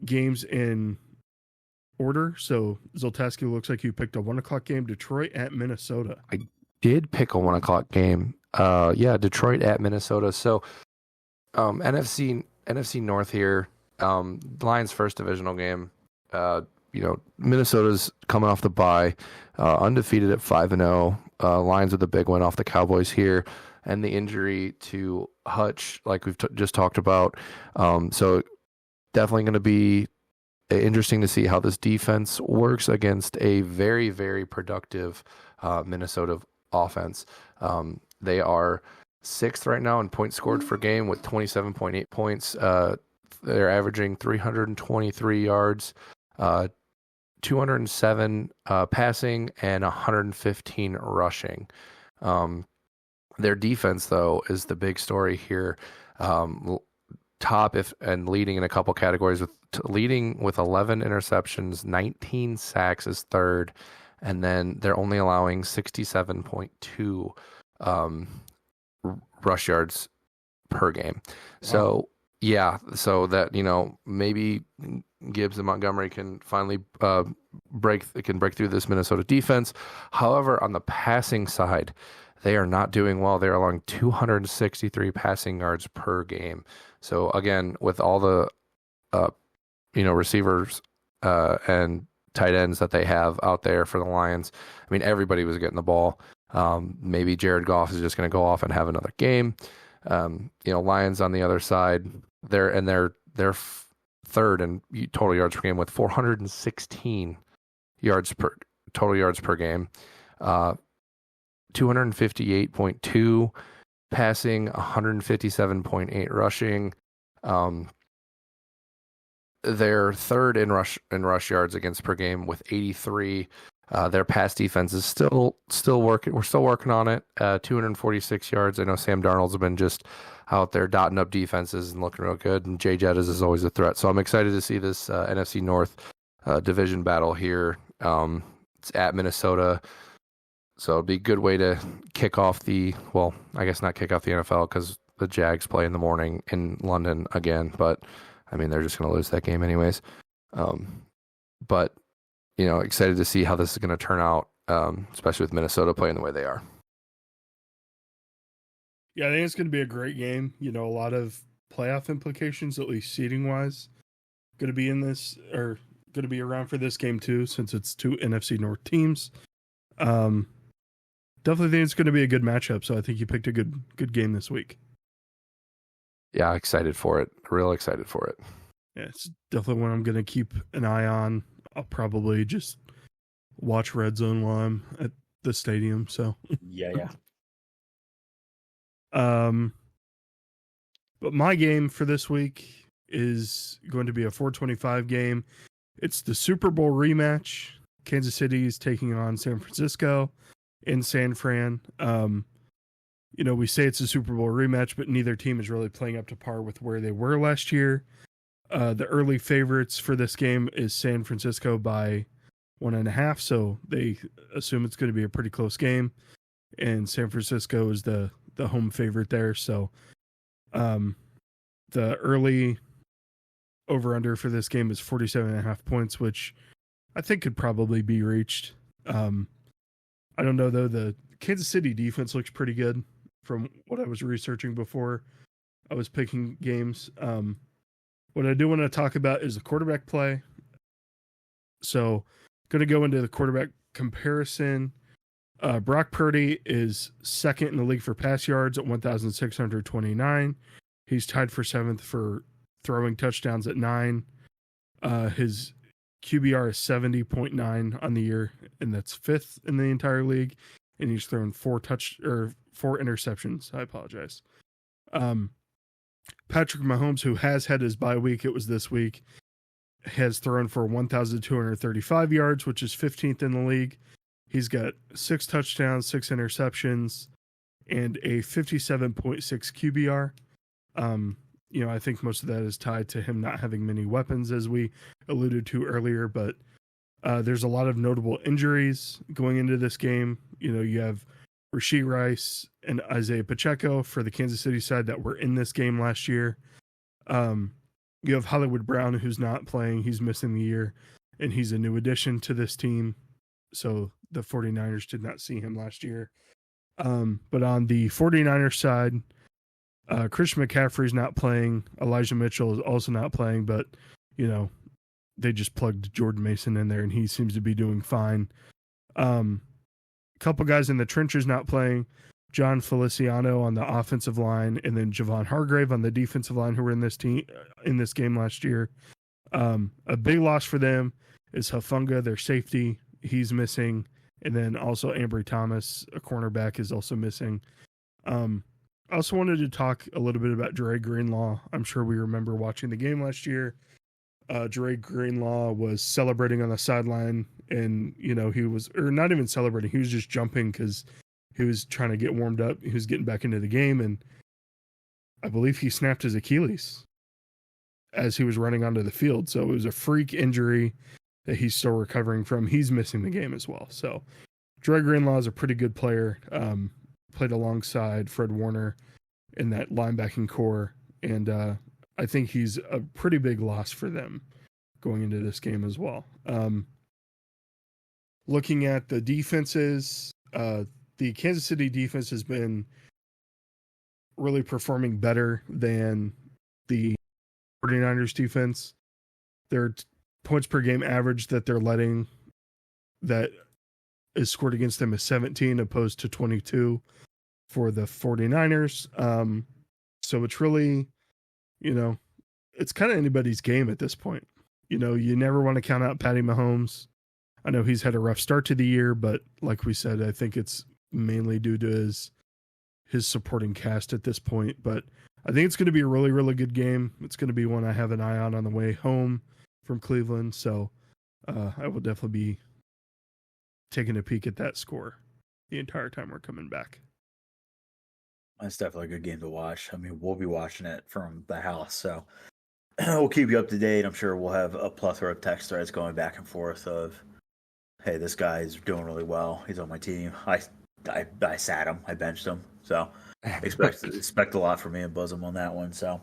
games in order. So Zoltaski, looks like you picked a 1:00 game, Detroit at Minnesota. I did pick a 1:00 game. Yeah, Detroit at Minnesota. So NFC North here. Lions first divisional game. Minnesota's coming off the bye, undefeated at 5-0. Lions with a big win off the Cowboys here, and the injury to Hutch, like we've just talked about. So definitely going to be interesting to see how this defense works against a very, very productive Minnesota offense. They are 6th right now in points scored per game with 27.8 points. They're averaging 323 yards, 207 passing, and 115 rushing. Their defense, though, is the big story here. Top and leading in a couple categories, leading with 11 interceptions, 19 sacks is 3rd, and then they're only allowing 67.2 rush yards per game. Wow. So yeah, so that maybe Gibbs and Montgomery can finally break through this Minnesota defense. However, on the passing side, they are not doing well. They're allowing 263 passing yards per game. So again, with all the receivers and tight ends that they have out there for the Lions, I mean, everybody was getting the ball. Maybe Jared Goff is just going to go off and have another game. Lions on the other side, they're 3rd in total yards per game with 416 total yards per game. 258.2 passing, 157.8 rushing. They're 3rd in rush yards against per game with 83. Their pass defense is still working. We're still working on it. 246 yards. I know Sam Darnold's been just out there dotting up defenses and looking real good. And Jay Jettis is always a threat. So I'm excited to see this NFC North division battle here. It's at Minnesota. So it'd be a good way to kick off I guess not kick off the NFL because the Jags play in the morning in London again. But I mean, they're just going to lose that game anyways. But excited to see how this is going to turn out, especially with Minnesota playing the way they are. Yeah, I think it's going to be a great game. A lot of playoff implications, at least seeding wise, going to be in this, or going to be around for this game too, since it's 2 NFC North teams. Definitely think it's going to be a good matchup. So I think you picked a good game this week. Yeah, excited for it. Real excited for it. Yeah, it's definitely one I'm going to keep an eye on. I'll probably just watch Red Zone while I'm at the stadium. So yeah. But my game for this week is going to be a 425 game. It's the Super Bowl rematch. Kansas City is taking on San Francisco in San Fran. We say it's a Super Bowl rematch, but neither team is really playing up to par with where they were last year. The early favorites for this game is San Francisco by 1.5, so they assume it's going to be a pretty close game. And San Francisco is the home favorite there. So the early over-under for this game is 47.5 points, which I think could probably be reached. I don't know, though. The Kansas City defense looks pretty good from what I was researching before I was picking games. What I do want to talk about is the quarterback play. So, going to go into the quarterback comparison. Brock Purdy is 2nd in the league for pass yards at 1,629. He's tied for 7th for throwing touchdowns at 9. His QBR is 70.9 on the year, and that's 5th in the entire league. And he's thrown 4 interceptions. I apologize. Patrick Mahomes, who has had his bye week, it was this week, has thrown for 1,235 yards, which is 15th in the league. He's got 6 touchdowns, 6 interceptions, and a 57.6 QBR. I think most of that is tied to him not having many weapons, as we alluded to earlier, but there's a lot of notable injuries going into this game. You have Rashee Rice and Isaiah Pacheco for the Kansas City side that were in this game last year. You have Hollywood Brown, who's not playing. He's missing the year. and he's a new addition to this team. So the 49ers did not see him last year. But on the 49ers side, Christian McCaffrey's not playing. Elijah Mitchell is also not playing, but, you know, they just plugged Jordan Mason in there, and he seems to be doing fine. A couple guys in the trenches not playing. John Feliciano on the offensive line, and then Javon Hargrave on the defensive line, who were in this game last year. A big loss for them is Hafunga, their safety. He's missing. And then also Ambry Thomas, a cornerback, is also missing. I also wanted to talk a little bit about Dre Greenlaw. I'm sure we remember watching the game last year. Dre Greenlaw was celebrating on the sideline, and, you know, he was, or not even celebrating, he was just jumping because he was trying to get warmed up. He was getting back into the game, and I believe he snapped his Achilles as he was running onto the field. So it was a freak injury that he's still recovering from. He's missing the game as well. So Dre Greenlaw is a pretty good player. Played alongside Fred Warner in that linebacking core, and I think he's a pretty big loss for them going into this game as well. Looking at the defenses, the Kansas City defense has been really performing better than the 49ers defense. Their points per game average that they're letting that is scored against them is 17 opposed to 22 for the 49ers. So it's really, you know, it's kind of anybody's game at this point. You know, you never want to count out Patty Mahomes. I know he's had a rough start to the year, but like we said, I think it's mainly due to his supporting cast at this point. But I think it's going to be a really, really good game. It's going to be one I have an eye on the way home from Cleveland. So I will definitely be taking a peek at that score the entire time we're coming back. It's definitely a good game to watch. I mean, we'll be watching it from the house, so we'll keep you up to date. I'm sure we'll have a plethora of text threads going back and forth of, hey, this guy's doing really well. He's on my team. I sat him. I benched him. So expect a lot from me and Bosom on that one. So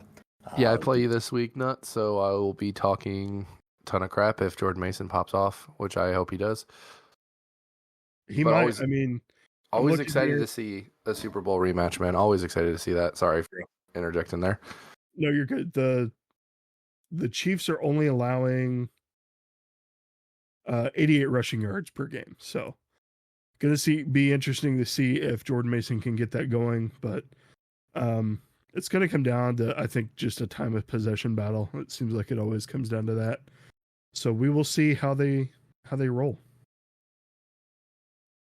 yeah, I play you this week, Nut. So I will be talking a ton of crap if Jordan Mason pops off, which I hope he does. He might. Always, I mean, always excited to see a Super Bowl rematch, man. Always excited to see that. Sorry for interjecting there. No, you're good. The Chiefs are only allowing 88 rushing yards per game. So be interesting to see if Jordan Mason can get that going, but it's going to come down to, I think, just a time of possession battle. It seems like it always comes down to that. So we will see how they roll.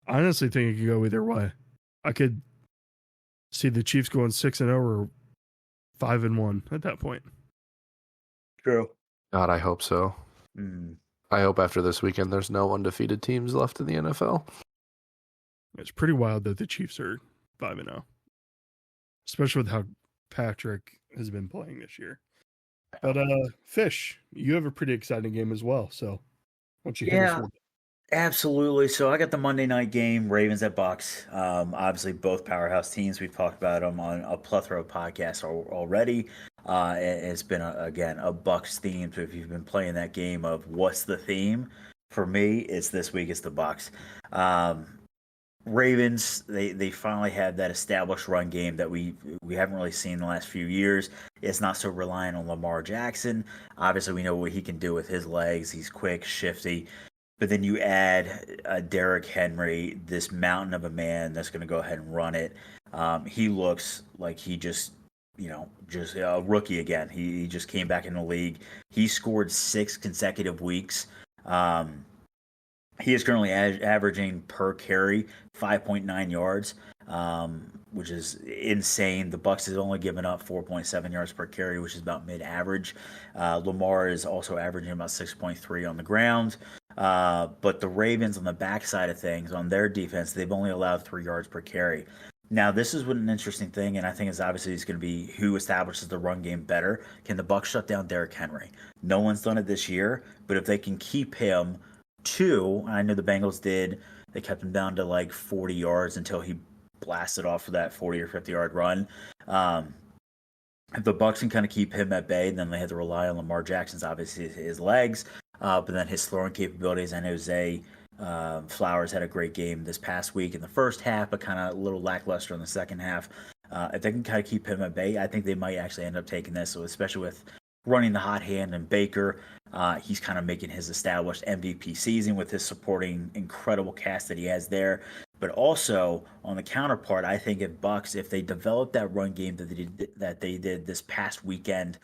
I honestly think it could go either way. I could see the Chiefs going 6-0 or 5-1 at that point. True. God, I hope so. I hope after this weekend there's no undefeated teams left in the NFL. It's pretty wild that the Chiefs are 5-0, especially with how Patrick has been playing this year. But Fish, you have a pretty exciting game as well. So why don't you hit us with it? Absolutely. So I got the Monday night game, Ravens at Bucks. Obviously, both powerhouse teams. We've talked about them on a plethora of podcasts already. It's been, a Bucks theme. So if you've been playing that game of what's the theme, for me, it's this week, it's the Bucks. Ravens, they finally have that established run game that we haven't really seen in the last few years. It's not so reliant on Lamar Jackson. Obviously, we know what he can do with his legs. He's quick, shifty. But then you add Derrick Henry, this mountain of a man that's going to go ahead and run it. He looks like he just a rookie again. He just came back in the league. He scored 6 consecutive weeks. He is currently averaging per carry 5.9 yards, which is insane. The Bucks has only given up 4.7 yards per carry, which is about mid-average. Lamar is also averaging about 6.3 on the ground. But the Ravens on the backside of things, on their defense, they've only allowed 3 yards per carry. Now, this is an interesting thing, and I think it's going to be who establishes the run game better. Can the Bucks shut down Derrick Henry? No one's done it this year, but if they can keep him to, I know the Bengals did, they kept him down to like 40 yards until he blasted off for that 40 or 50-yard run. If the Bucks can kind of keep him at bay, then they have to rely on Lamar Jackson's, obviously, his legs. but then his throwing capabilities. I know Zay Flowers had a great game this past week in the first half, but kind of a little lackluster in the second half. If they can kind of keep him at bay, I think they might actually end up taking this. So especially with running the hot hand and Baker, he's kind of making his established MVP season with his supporting incredible cast that he has there. But also on the counterpart, I think if they develop that run game that they did this past weekend,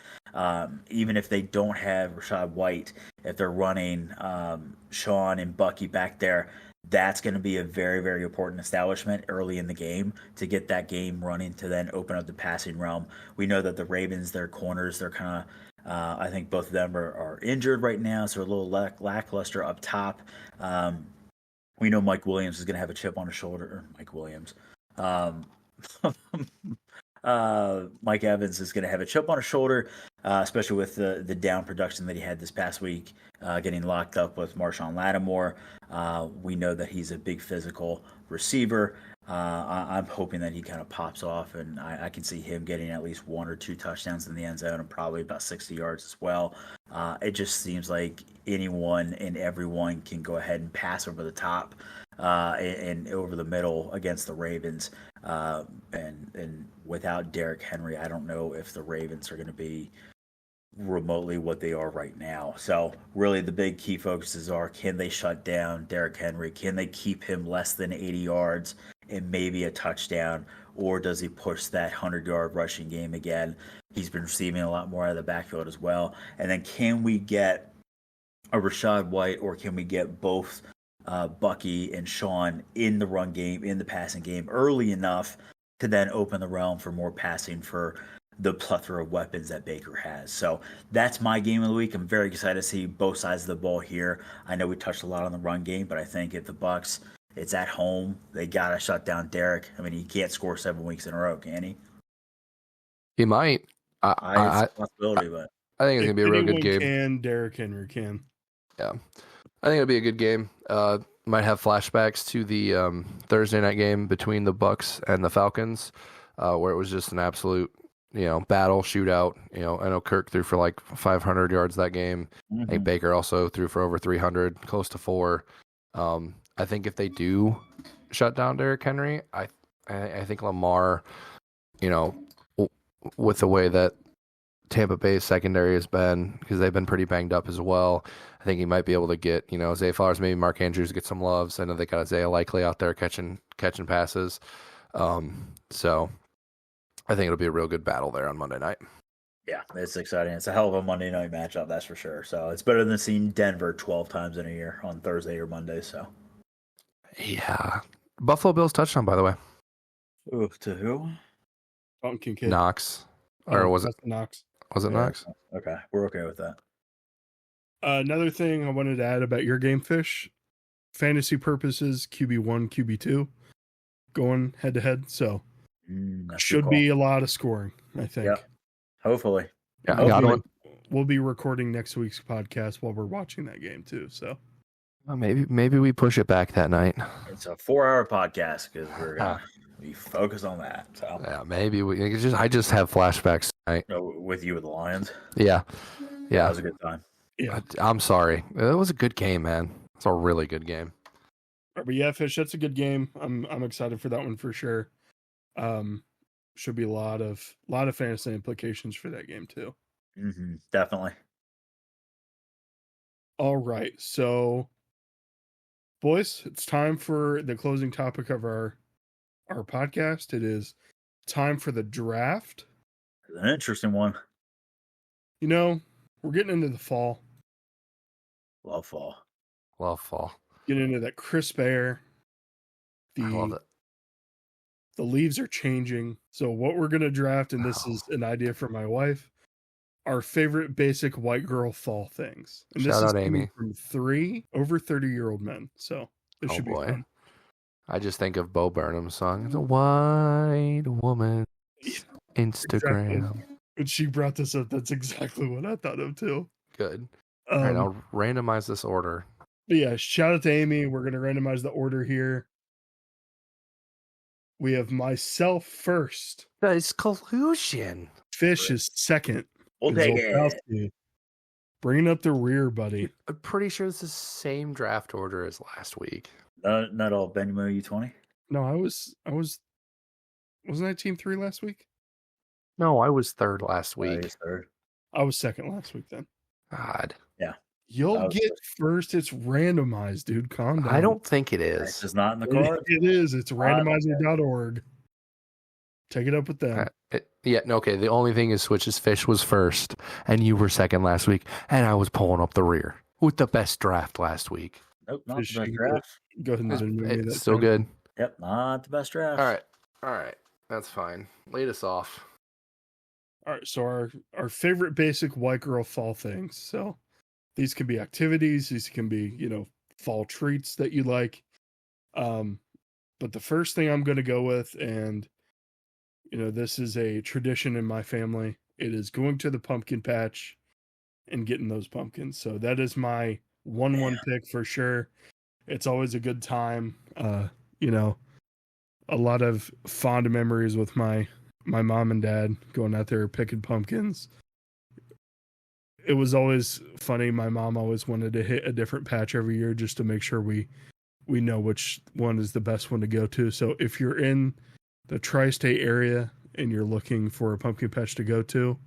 even if they don't have Rashad White, if they're running Sean and Bucky back there, that's going to be a very, very important establishment early in the game to get that game running to then open up the passing realm. We know that the Ravens, their corners, they're kind of, I think both of them are injured right now, so a little lackluster up top. We know Mike Williams is going to have a chip on his shoulder. Or Mike Williams. Mike Evans is going to have a chip on his shoulder, especially with the down production that he had this past week, getting locked up with Marshawn Lattimore. We know that he's a big physical receiver. I'm hoping that he kind of pops off, and I can see him getting at least 1 or 2 touchdowns in the end zone and probably about 60 yards as well. It just seems like anyone and everyone can go ahead and pass over the top and over the middle against the Ravens. And without Derrick Henry, I don't know if the Ravens are going to be remotely what they are right now. So really the big key focuses are, can they shut down Derrick Henry? Can they keep him less than 80 yards and maybe a touchdown? Or does he push that 100-yard rushing game again? He's been receiving a lot more out of the backfield as well. And then can we get a Rashad White, or can we get both Bucky and Sean in the run game, in the passing game early enough to then open the realm for more passing for the plethora of weapons that Baker has? So that's my game of the week. I'm very excited to see both sides of the ball here. I know we touched a lot on the run game, but I think if the Bucks, it's at home, they gotta shut down Derrick. I mean, he can't score 7 weeks in a row, can he? He might. It's a possibility, but I think it's gonna be a real good game. Can Derrick Henry can? Yeah, I think it'll be a good game. Might have flashbacks to the Thursday night game between the Bucks and the Falcons, where it was just an absolute, battle shootout. I know Kirk threw for like 500 yards that game. Mm-hmm. I think Baker also threw for over 300, close to 4. I think if they do shut down Derrick Henry, I think Lamar, with the way that Tampa Bay's secondary has been, because they've been pretty banged up as well, I think he might be able to get, Zay Flowers, maybe Mark Andrews get some loves. I know they got Isaiah Likely out there catching passes. So I think it'll be a real good battle there on Monday night. Yeah, it's exciting. It's a hell of a Monday night matchup, that's for sure. So it's better than seeing Denver 12 times in a year on Thursday or Monday. So yeah, Buffalo Bills touchdown, by the way. Ooh, to who? Pumpkin Kid. Knox, or was it Knox? Was it Knox? Okay, we're okay with that. Another thing I wanted to add about your game, Fish, fantasy purposes, QB1, QB2, going head to head. So should be a lot of scoring, I think. Yeah, hopefully. Yeah, I got one. We'll be recording next week's podcast while we're watching that game too. So maybe we push it back that night. It's a 4-hour podcast because we're gonna be focused on that. So yeah, maybe I just have flashbacks tonight. With you with the Lions. Yeah. That was a good time. Yeah, I'm sorry. It was a good game, man. It's a really good game. But yeah, Fish, that's a good game. I'm excited for that one for sure. Should be a lot of fantasy implications for that game too. Mm-hmm, definitely. All right, so boys, it's time for the closing topic of our podcast. It is time for the draft. It's an interesting one. We're getting into the fall. Love fall. Getting into that crisp air. I love it. The leaves are changing. So what we're going to draft, and this is an idea from my wife, our favorite basic white girl fall things. And Shout this out is Amy. From 3 over 30-year-old men. So it should be fun. I just think of Bo Burnham's song. It's a white woman. Instagram. Exactly. When she brought this up, that's exactly what I thought of too. Good. All right, I'll randomize this order. But yeah, shout out to Amy. We're going to randomize the order here. We have myself first. It's collusion. Fish is second. We'll take it. Bringing up the rear, buddy. I'm pretty sure it's the same draft order as last week. Not all Benjamin U20. No, wasn't I team 3 last week? No, I was third last week. He's third. I was second last week then. God. Yeah. You'll get first. It's randomized, dude. Calm down. I don't think it It's is. just not in the card. It is. It's randomizer.org. Take it up with them. Okay. The only thing is Switch's Fish was first, and you were second last week, and I was pulling up the rear with the best draft last week. Nope, not Fish, the best draft. Go ahead and do me that It's still time. good. Yep, not the best draft. All right. That's fine. Lead us off. All right. So our favorite basic white girl fall things. So these can be activities. These can be, fall treats that you like. But the first thing I'm going to go with, and this is a tradition in my family, it is going to the pumpkin patch and getting those pumpkins. So that is my 1-1 pick for sure. It's always a good time. A lot of fond memories with my mom and dad going out there picking pumpkins. It was always funny. My mom always wanted to hit a different patch every year just to make sure we know which one is the best one to go to. So if you're in the tri-state area and you're looking for a pumpkin patch to go to,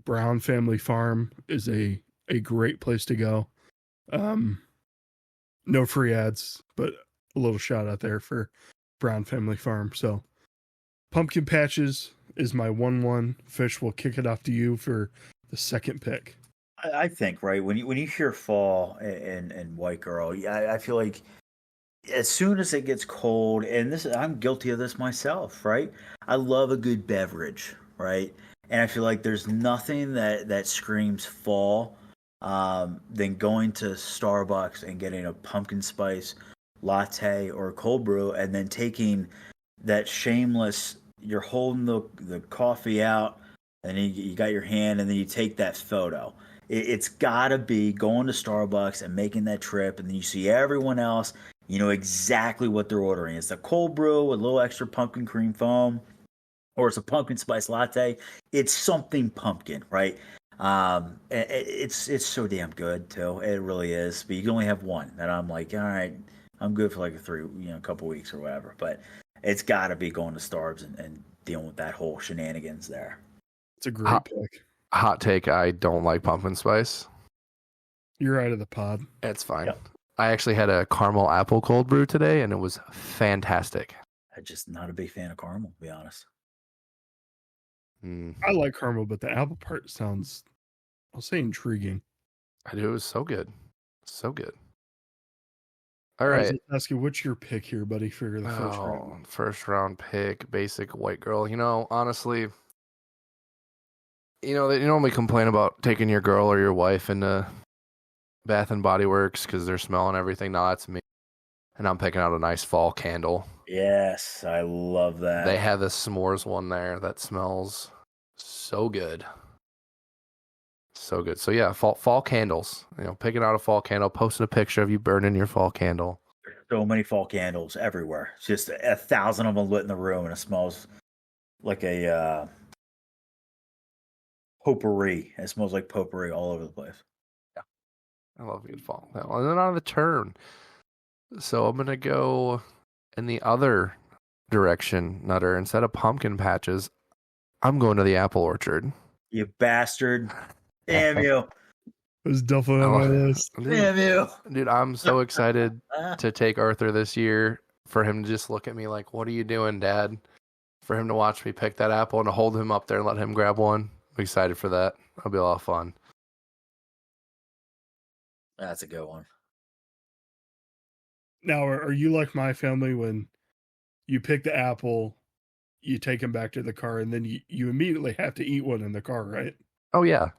Brown Family Farm is a great place to go. No free ads, but a little shout out there for Brown Family Farm. So pumpkin patches is my 1-1. Fish, will kick it off to you for the second pick. I think, right, when you hear fall and white girl, I feel like as soon as it gets cold, and I'm guilty of this myself, right? I love a good beverage, right? And I feel like there's nothing that screams fall than going to Starbucks and getting a pumpkin spice latte or a cold brew, and then taking that shameless, you're holding the coffee out, and you got your hand, and then you take that photo. It's got to be going to Starbucks and making that trip, and then you see everyone else, you know exactly what they're ordering. It's a cold brew with a little extra pumpkin cream foam, or it's a pumpkin spice latte. It's something pumpkin, right? It's so damn good too. It really is. But you can only have one, and I'm like, all right, I'm good for like a couple weeks or whatever. But it's got to be going to Starbucks and dealing with that whole shenanigans there. It's a great pick. Hot take, I don't like pumpkin spice. You're out of the pod. It's fine. Yep. I actually had a caramel apple cold brew today, and it was fantastic. I'm just not a big fan of caramel, to be honest. I like caramel, but the apple part sounds, I'll say, intriguing. I do. It was so good. So good. All right. Ask you, what's your pick here, buddy, for the first round? First round pick, basic white girl. Honestly, they normally complain about taking your girl or your wife into Bath and Body Works because they're smelling everything. No, that's me. And I'm picking out a nice fall candle. Yes, I love that. They have this s'mores one there that smells so good. So good. So yeah, fall candles. Picking out a fall candle, posting a picture of you burning your fall candle. So many fall candles everywhere. It's just 1,000 of them lit in the room, and it smells like a potpourri. It smells like potpourri all over the place. Yeah, I love good fall. And then on the turn, so I'm gonna go in the other direction, Nutter. Instead of pumpkin patches, I'm going to the apple orchard. You bastard! Damn you! It was definitely on my list. Damn you! Dude, I'm so excited to take Arthur this year, for him to just look at me like, "What are you doing, Dad?" For him to watch me pick that apple and to hold him up there and let him grab one. I'm excited for that. That'll be a lot of fun. That's a good one. Now, are you like my family when you pick the apple, you take him back to the car, and then you immediately have to eat one in the car, right? Oh yeah.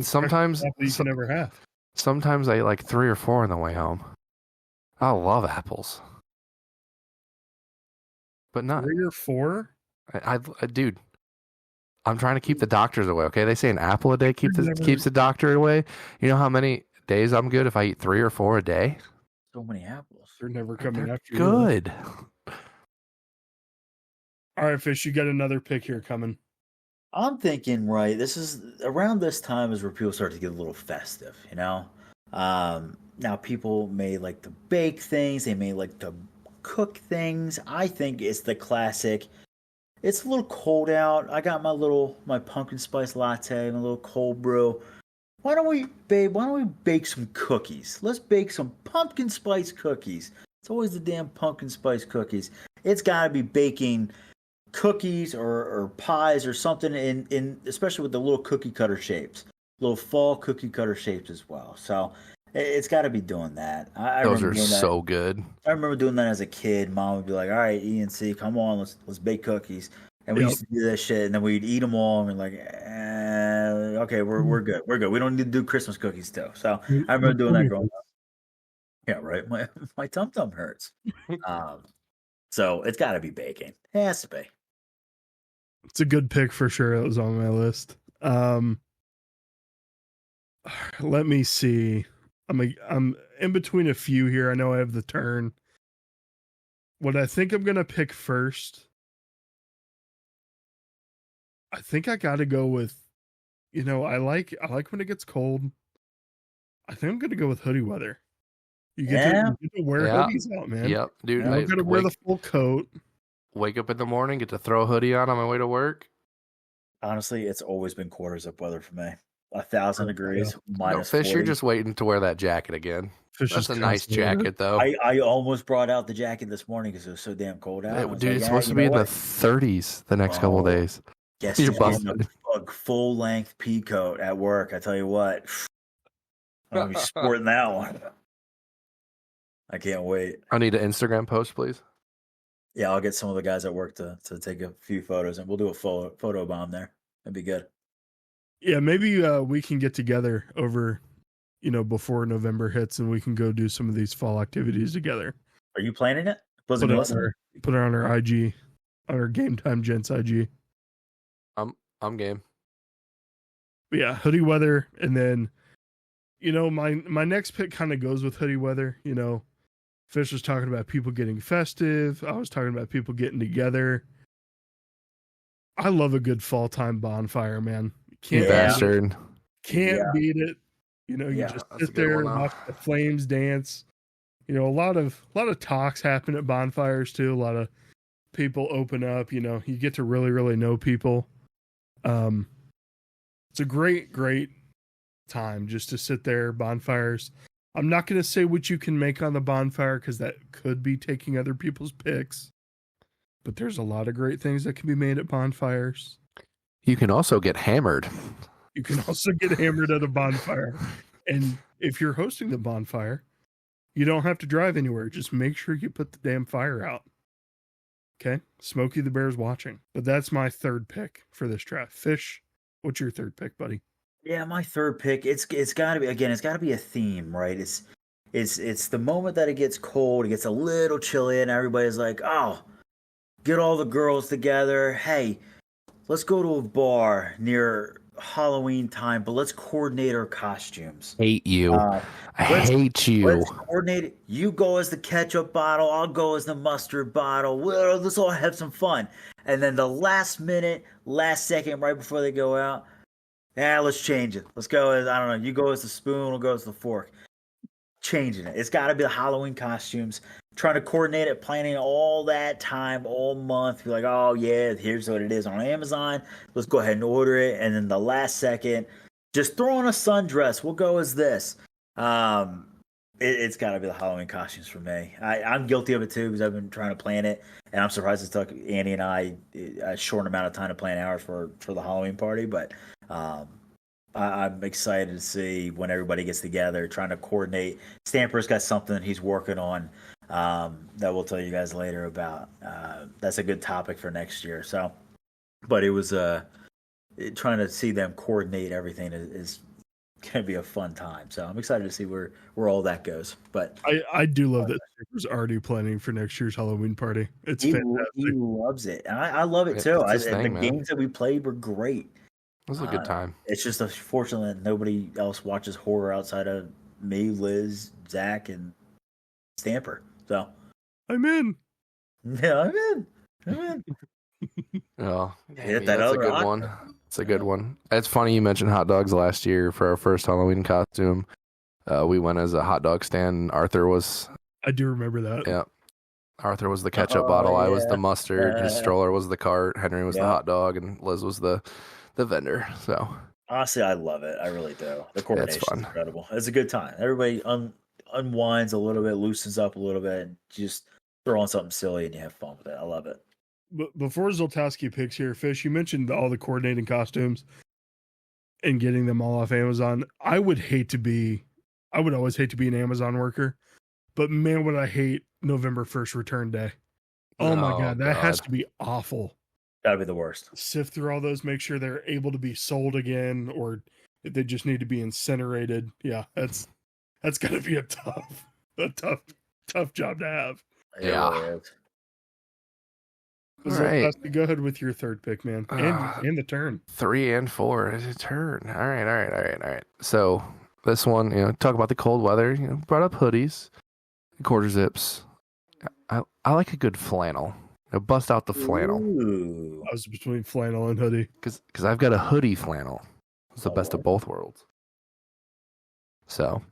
Sometimes you can never have. Sometimes I eat like 3 or 4 on the way home. I love apples, but not 3 or 4. Dude, I'm trying to keep the doctors away. Okay, they say an apple a day keeps the doctor away. You know how many days I'm good if I eat 3 or 4 a day? So many apples. They're never coming after you. Good. All right, Fish, you got another pick here coming. I'm thinking, right, this is around this time is where people start to get a little festive, you know? Now, people may like to bake things, they may like to cook things. I think it's the classic. It's a little cold out. I got my pumpkin spice latte, my little cold brew. Why don't we, babe? Why don't we bake some cookies? Let's bake some pumpkin spice cookies. It's always the damn pumpkin spice cookies. It's got to be baking cookies or pies or something in especially with the little cookie cutter shapes, little fall cookie cutter shapes as well. So it's got to be doing that. I Those remember are doing that. so good. I remember doing that as a kid. Mom would be like, "All right, E and C, come on, let's bake cookies." And we Yep. used to do that shit, and then we'd eat them all, and we're like, "Okay, we're good, we're good. We don't need to do Christmas cookies too." So I remember doing that growing up. Yeah, right. My tum tum hurts. So it's got to be baking. It has to be. It's a good pick for sure. It was on my list. Let me see. I'm in between a few here. I know I have the turn. What I think I'm gonna pick first, I think I got to go with. I like when it gets cold. I think I'm gonna go with hoodie weather. You get to wear hoodies out, man. Yep, dude. I'm gonna wear the full coat. Wake up in the morning, get to throw a hoodie on my way to work. Honestly, it's always been quarters up weather for me. 1,000 degrees, minus Fish, 40. you're just waiting to wear that jacket again. That's a nice jacket, though. I almost brought out the jacket this morning because it was so damn cold out. Dude, it's supposed to be in the 30s the next couple of days. Guess you're busted. A full length pea coat at work. I tell you what, I'm gonna be sporting that one. I can't wait. I need an Instagram post, please. Yeah, I'll get some of the guys at work to take a few photos, and we'll do a photo bomb there. That'd be good. Yeah, maybe we can get together over, before November hits, and we can go do some of these fall activities together. Are you planning it? Put it on our IG, on our Game Time Gents IG. I'm game. But yeah, hoodie weather, and then, my next pick kind of goes with hoodie weather. Fish was talking about people getting festive. I was talking about people getting together. I love a good fall time bonfire, man. Can't beat it. You just sit there and watch the flames dance. A lot of talks happen at bonfires too. A lot of people open up. You get to really, really know people. It's a great, great time just to sit there, bonfires. I'm not going to say what you can make on the bonfire because that could be taking other people's picks. But there's a lot of great things that can be made at bonfires. You can also get hammered. You can also get hammered at a bonfire. And if you're hosting the bonfire, you don't have to drive anywhere. Just make sure you put the damn fire out. Okay? Smokey the Bear's watching. But that's my third pick for this draft. Fish, what's your third pick, buddy? Yeah, my third pick. It's got to be, again. It's got to be a theme, right? It's the moment that it gets cold. It gets a little chilly, and everybody's like, "Oh, get all the girls together. Hey, let's go to a bar near Halloween time, but let's coordinate our costumes." Hate you. I hate you. Let's coordinate it. You go as the ketchup bottle. I'll go as the mustard bottle. Let's all have some fun. And then the last minute, last second, right before they go out, let's change it. Let's go as, I don't know, you go as the spoon, we'll go as the fork. Changing it. It's got to be the Halloween costumes. Trying to coordinate it, planning all that time, all month. Be like, oh, yeah, here's what it is on Amazon. Let's go ahead and order it. And then the last second, just throw on a sundress. We'll go as this. It's got to be the Halloween costumes for me. I'm guilty of it, too, because I've been trying to plan it. And I'm surprised it took Andy and I a short amount of time to plan ours for the Halloween party. But I'm excited to see when everybody gets together, trying to coordinate. Stamper's got something that he's working on that we'll tell you guys later about. That's a good topic for next year. So, but it was trying to see them coordinate everything is going to be a fun time. So I'm excited to see where all that goes. But I do love that Stamper's already planning for next year's Halloween party. It's fantastic. He loves it, and I love it too. The games that we played were great. It was a good time. It's just unfortunate that nobody else watches horror outside of me, Liz, Zach, and Stamper. So I'm in. Yeah, I'm in. Oh, hit that that's other a good one. It's a good one. It's funny you mentioned hot dogs last year for our first Halloween costume. We went as a hot dog stand. Arthur was. I do remember that. Yeah. Arthur was the ketchup bottle. I was the mustard. His Yeah. stroller was the cart. Henry was the Yeah. hot dog, and Liz was the vendor. So Honestly, I love it. I really do. The coordination fun. is incredible. It's a good time. Everybody unwinds a little bit, loosens up a little bit, and just throw on something silly and you have fun with it. I love it. But before Zoltowski picks here, Fish, you mentioned all the coordinating costumes and getting them all off Amazon. I would always hate to be an Amazon worker, but man, would I hate November 1st return day. Oh my God, that has to be awful. That'd be the worst. Sift through all those, make sure they're able to be sold again, or if they just need to be incinerated. Yeah, that's got to be a tough job to have. Yeah. It really is. All So, right. Dusty, go ahead with your third pick, man, and the turn. 3 and 4 is a turn. All right. So this one, talk about the cold weather. Brought up hoodies, quarter zips. I like a good flannel. Bust out the flannel. Ooh. I was between flannel and hoodie. Because I've got a hoodie flannel. It's the best of Alright. both worlds. So,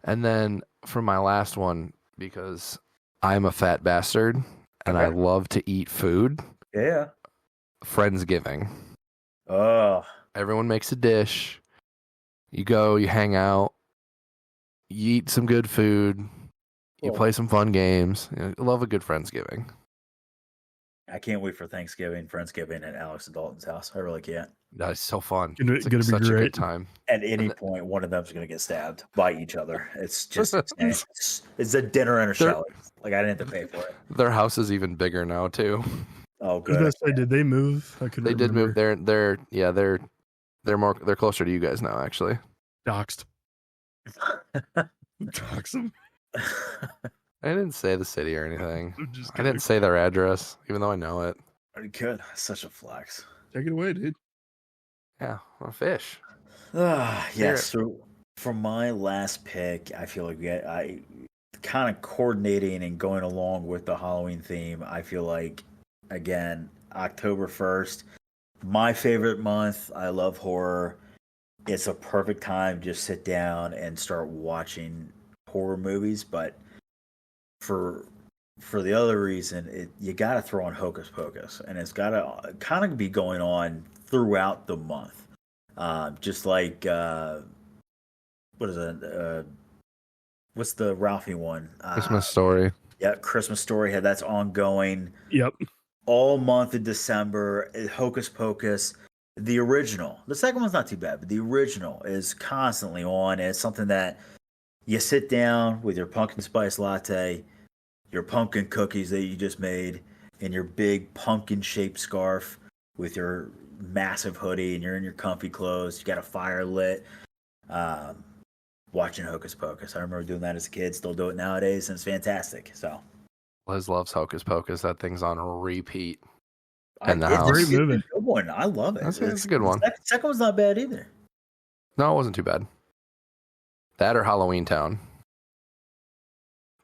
and then for my last one, because I'm a fat bastard and I Okay. love to eat food, Yeah. Friendsgiving. Oh. Everyone makes a dish. You go, you hang out, you eat some good food, you Cool. play some fun games. I love a good Friendsgiving. I can't wait for Thanksgiving, Friendsgiving at Alex and Dalton's house. I really can't. That's so fun. Gonna It's be such a great. good time. At any point, one of them's going to get stabbed by each other. It's just insane. It's a dinner and a They're- shower. Like, I didn't have to pay for it. Their house is even bigger now too. Oh, I was good. gonna say, did they move? I couldn't They did move. remember. They're closer to you guys now, actually. Doxed. Dox them. I didn't say the city or anything. I'm just I kidding. didn't say their address, even though I know it. Good. Such a flex. Take it away, dude. Yeah, I'm a fish. Yes. So for my last pick, I feel like I kind of coordinating and going along with the Halloween theme. I feel like, again, October 1st, my favorite month. I love horror. It's a perfect time to just sit down and start watching horror movies. But for the other reason, you got to throw on Hocus Pocus, and it's got to kind of be going on throughout the month. Just like what is it? What's the Ralphie one? Christmas Story. Yeah, Christmas Story. That's ongoing Yep. all month of December. Hocus Pocus, the original. The second one's not too bad, but the original is constantly on. It's something that you sit down with your pumpkin spice latte, your pumpkin cookies that you just made, and your big pumpkin shaped scarf with your massive hoodie, and you're in your comfy clothes. You got a fire lit, watching Hocus Pocus. I remember doing that as a kid. Still do it nowadays, and it's fantastic. So Liz loves Hocus Pocus. That thing's on repeat. I- In the it's house. a Great movie. good one. I love it. That's a good one. The second one's not bad either. No, it wasn't too bad. That or Halloween Town.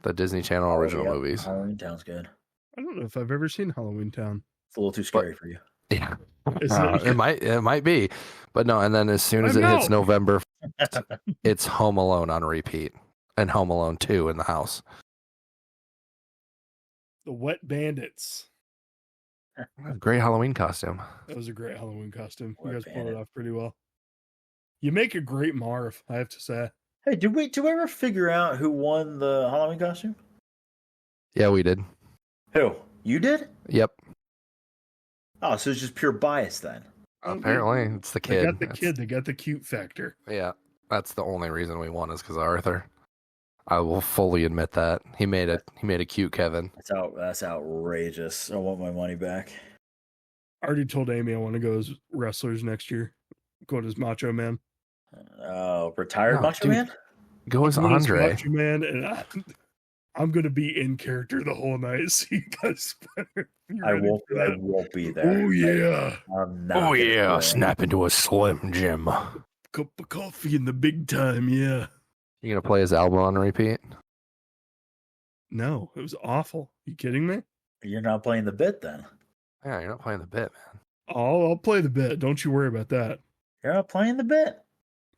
The Disney Channel original Yeah, movies. Halloween Town's good. I don't know if I've ever seen Halloween Town. It's a little too scary for you. Yeah. Is It might be. But no, and then as soon as I it hits know. November, it's Home Alone on repeat. And Home Alone 2 in the house. The Wet Bandits. Great Halloween costume. That was a great Halloween costume. You Wet guys pulled it Bandit. off pretty well. You make a great Marv, I have to say. Hey, did we ever figure out who won the Halloween costume? Yeah, we did. Who? You did? Yep. Oh, so it's just pure bias then. Apparently, it's the They kid. got the That's- kid. They got the cute factor. Yeah, that's the only reason we won is because of Arthur. I will fully admit that he made a cute Kevin. That's outrageous. I want my money back. I already told Amy I want to go as wrestlers next year. Go as Macho Man. Oh, retired No, Macho dude. Man? Go as Go as Andre. Macho Man, and I'm going to be in character the whole night. So you guys better be I ready won't. for I that. won't be there. Oh yeah, I'm not Oh gonna yeah, do it. snap into a Slim Jim. cup of coffee in the big time. Yeah. You gonna play his album on repeat? No, it was awful. You kidding me? You're not playing the bit then. Yeah, you're not playing the bit, man. I'll play the bit. Don't you worry about that. You're not playing the bit?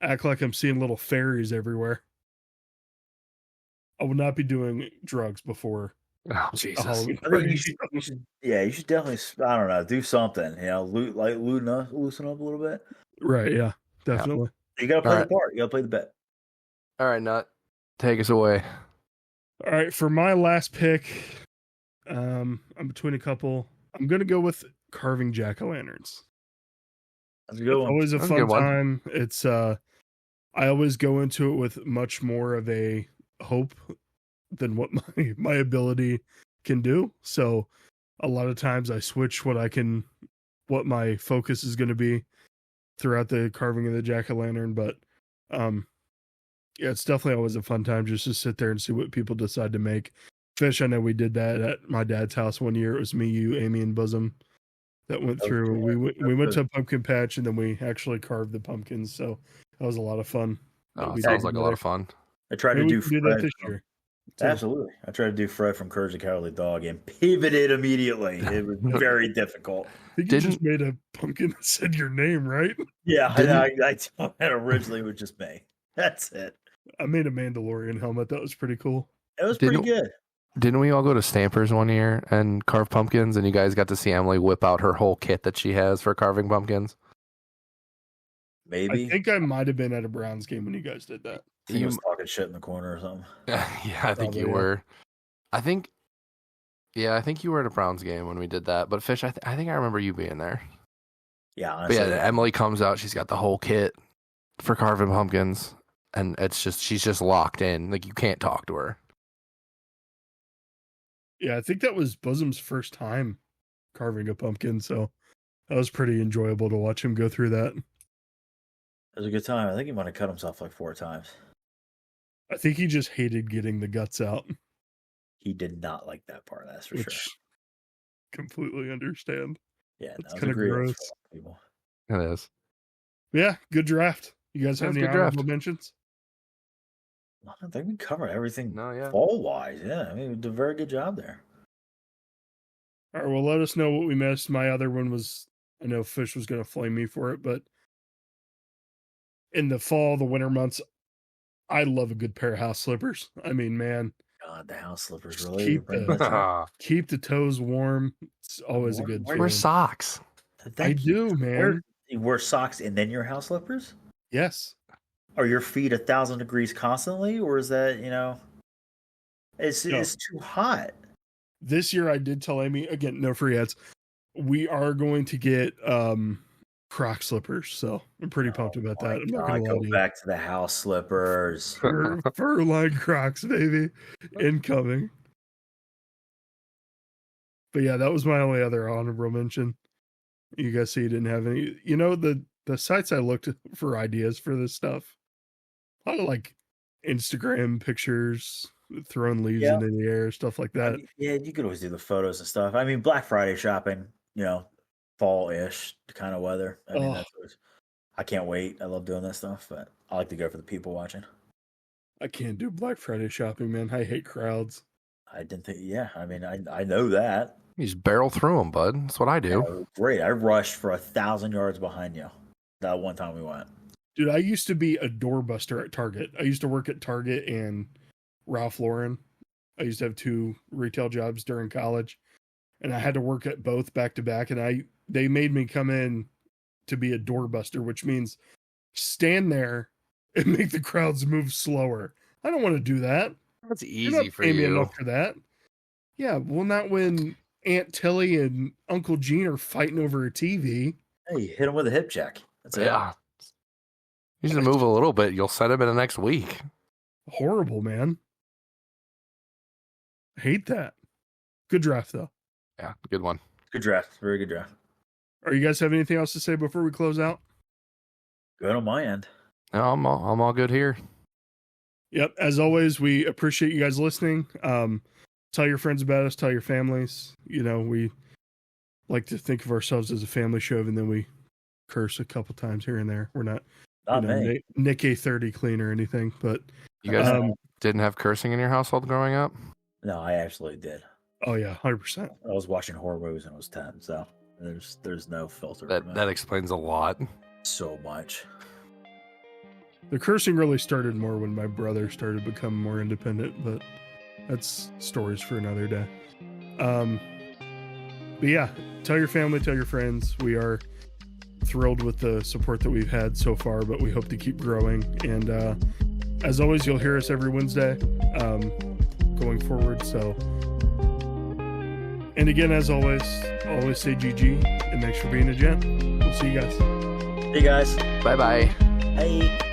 Act like I'm seeing little fairies everywhere. I will not be doing drugs before Oh a Jesus! Halloween I think party. you should, yeah, you should definitely, I don't know, do something. Loosen up a little bit. Right, yeah, definitely. You gotta play All the right. part. You gotta play the bit. All right, Nut, take us away. All right, for my last pick, I'm between a couple. I'm gonna go with carving jack-o'-lanterns. That's a good one. Always a That's a fun good one. time. It's I always go into it with much more of a hope than what my ability can do. So a lot of times I switch what my focus is going to be throughout the carving of the jack-o'-lantern. But yeah, it's definitely always a fun time just to sit there and see what people decide to make. Fish, I know we did that at my dad's house one year. It was me, you, Amy, and Bosom that went through. We went to a pumpkin patch and then we actually carved the pumpkins. So that was a lot of fun. Oh, We it sounds did like a lot together. of fun. I tried to Maybe do we can do that Fred this from- year. too. Absolutely. I tried to do Fred from Courage the Cowardly Dog and pivoted immediately. It was very difficult. I think you just made a pumpkin that said your name, right? Yeah, I thought that originally was just me. That's it. I made a Mandalorian helmet. That was pretty cool. It was pretty good. Didn't we all go to Stampers one year and carve pumpkins, and you guys got to see Emily whip out her whole kit that she has for carving pumpkins? Maybe. I think I might have been at a Browns game when you guys did that. He was talking shit in the corner or something. Yeah, I think Probably, you yeah. were. I think you were at a Browns game when we did that. But Fish, I think I remember you being there. Yeah, But honestly. yeah, Emily comes out. She's got the whole kit for carving pumpkins, and she's just locked in. Like, you can't talk to her. Yeah, I think that was Bosom's first time carving a pumpkin, so that was pretty enjoyable to watch him go through that. It was a good time. I think he might have cut himself like 4 times. I think he just hated getting the guts out, He did not like that part, that's for which sure. completely understand. Yeah, That's that was kinda a great gross. for a lot of people. It is. Yeah, good draft. You guys have That's any a good draft. honorable mentions? I think we covered everything No, yeah. fall wise. Yeah, I mean, we did a very good job there. All right, well, let us know what we missed. My other one was, I know Fish was going to flame me for it, but in the fall, the winter months, I love a good pair of house slippers. I mean, man, God, the house slippers Just really keep bring the- that up. keep the toes warm. It's always a good Where- feeling. Wear socks. I Thank you. do, man. You wear socks and then your house slippers? Yes. Are your feet 1,000 degrees constantly, or is that it's No. it's too hot? This year I did tell Amy, again, no free ads. We are going to get Croc slippers, so I'm pretty pumped about that. I'm not God, gonna lie go to you. back to the house slippers. Fur line Crocs, baby. Incoming. But yeah, that was my only other honorable mention. You guys see, you didn't have any. You know, the sites I looked for ideas for this stuff, a lot of like Instagram pictures, throwing leaves Yeah. into the air, stuff like I that. mean, yeah, you could always do the photos and stuff. I mean, Black Friday shopping, fall-ish kind of weather. I mean, Oh. that's always, I can't wait. I love doing that stuff, but I like to go for the people watching. I can't do Black Friday shopping, man. I hate crowds. I didn't think, yeah. I mean, I know that. You just barrel through them, bud. That's what I do. Yeah, great. I rushed for 1,000 yards behind you that one time we went. Dude, I used to be a doorbuster at Target. I used to work at Target and Ralph Lauren. I used to have 2 retail jobs during college, and I had to work at both back to back. And they made me come in to be a doorbuster, which means stand there and make the crowds move slower. I don't want to do that. That's You're not easy for paying me you. enough for that. Yeah, well, not when Aunt Tilly and Uncle Gene are fighting over a TV. Hey, hit him with a hip check. That's it. Yeah. You just move a little bit. You'll set him in the next week. Horrible, man. I hate that. Good draft, though. Yeah, good one. Good draft. Very good draft. Are you guys have anything else to say before we close out? Good on my end. No, I'm all good here. Yep. As always, we appreciate you guys listening. Tell your friends about us. Tell your families. We like to think of ourselves as a family show, and then we curse a couple times here and there. We're not Me. Nick A30 clean or anything, but You guys Um, didn't have cursing in your household growing up? No, I absolutely did. oh yeah, 100%. I was watching horror movies when I was 10, so There's no filter. That explains a lot. So much. The cursing really started more when my brother started becoming more independent, but that's stories for another day. But yeah, tell your family, tell your friends. We are thrilled with the support that we've had so far, but we hope to keep growing. And as always, you'll hear us every Wednesday going forward. So, and again, as always say GG, and thanks for being a gent. We'll see you guys. Hey guys. Bye bye. Hey.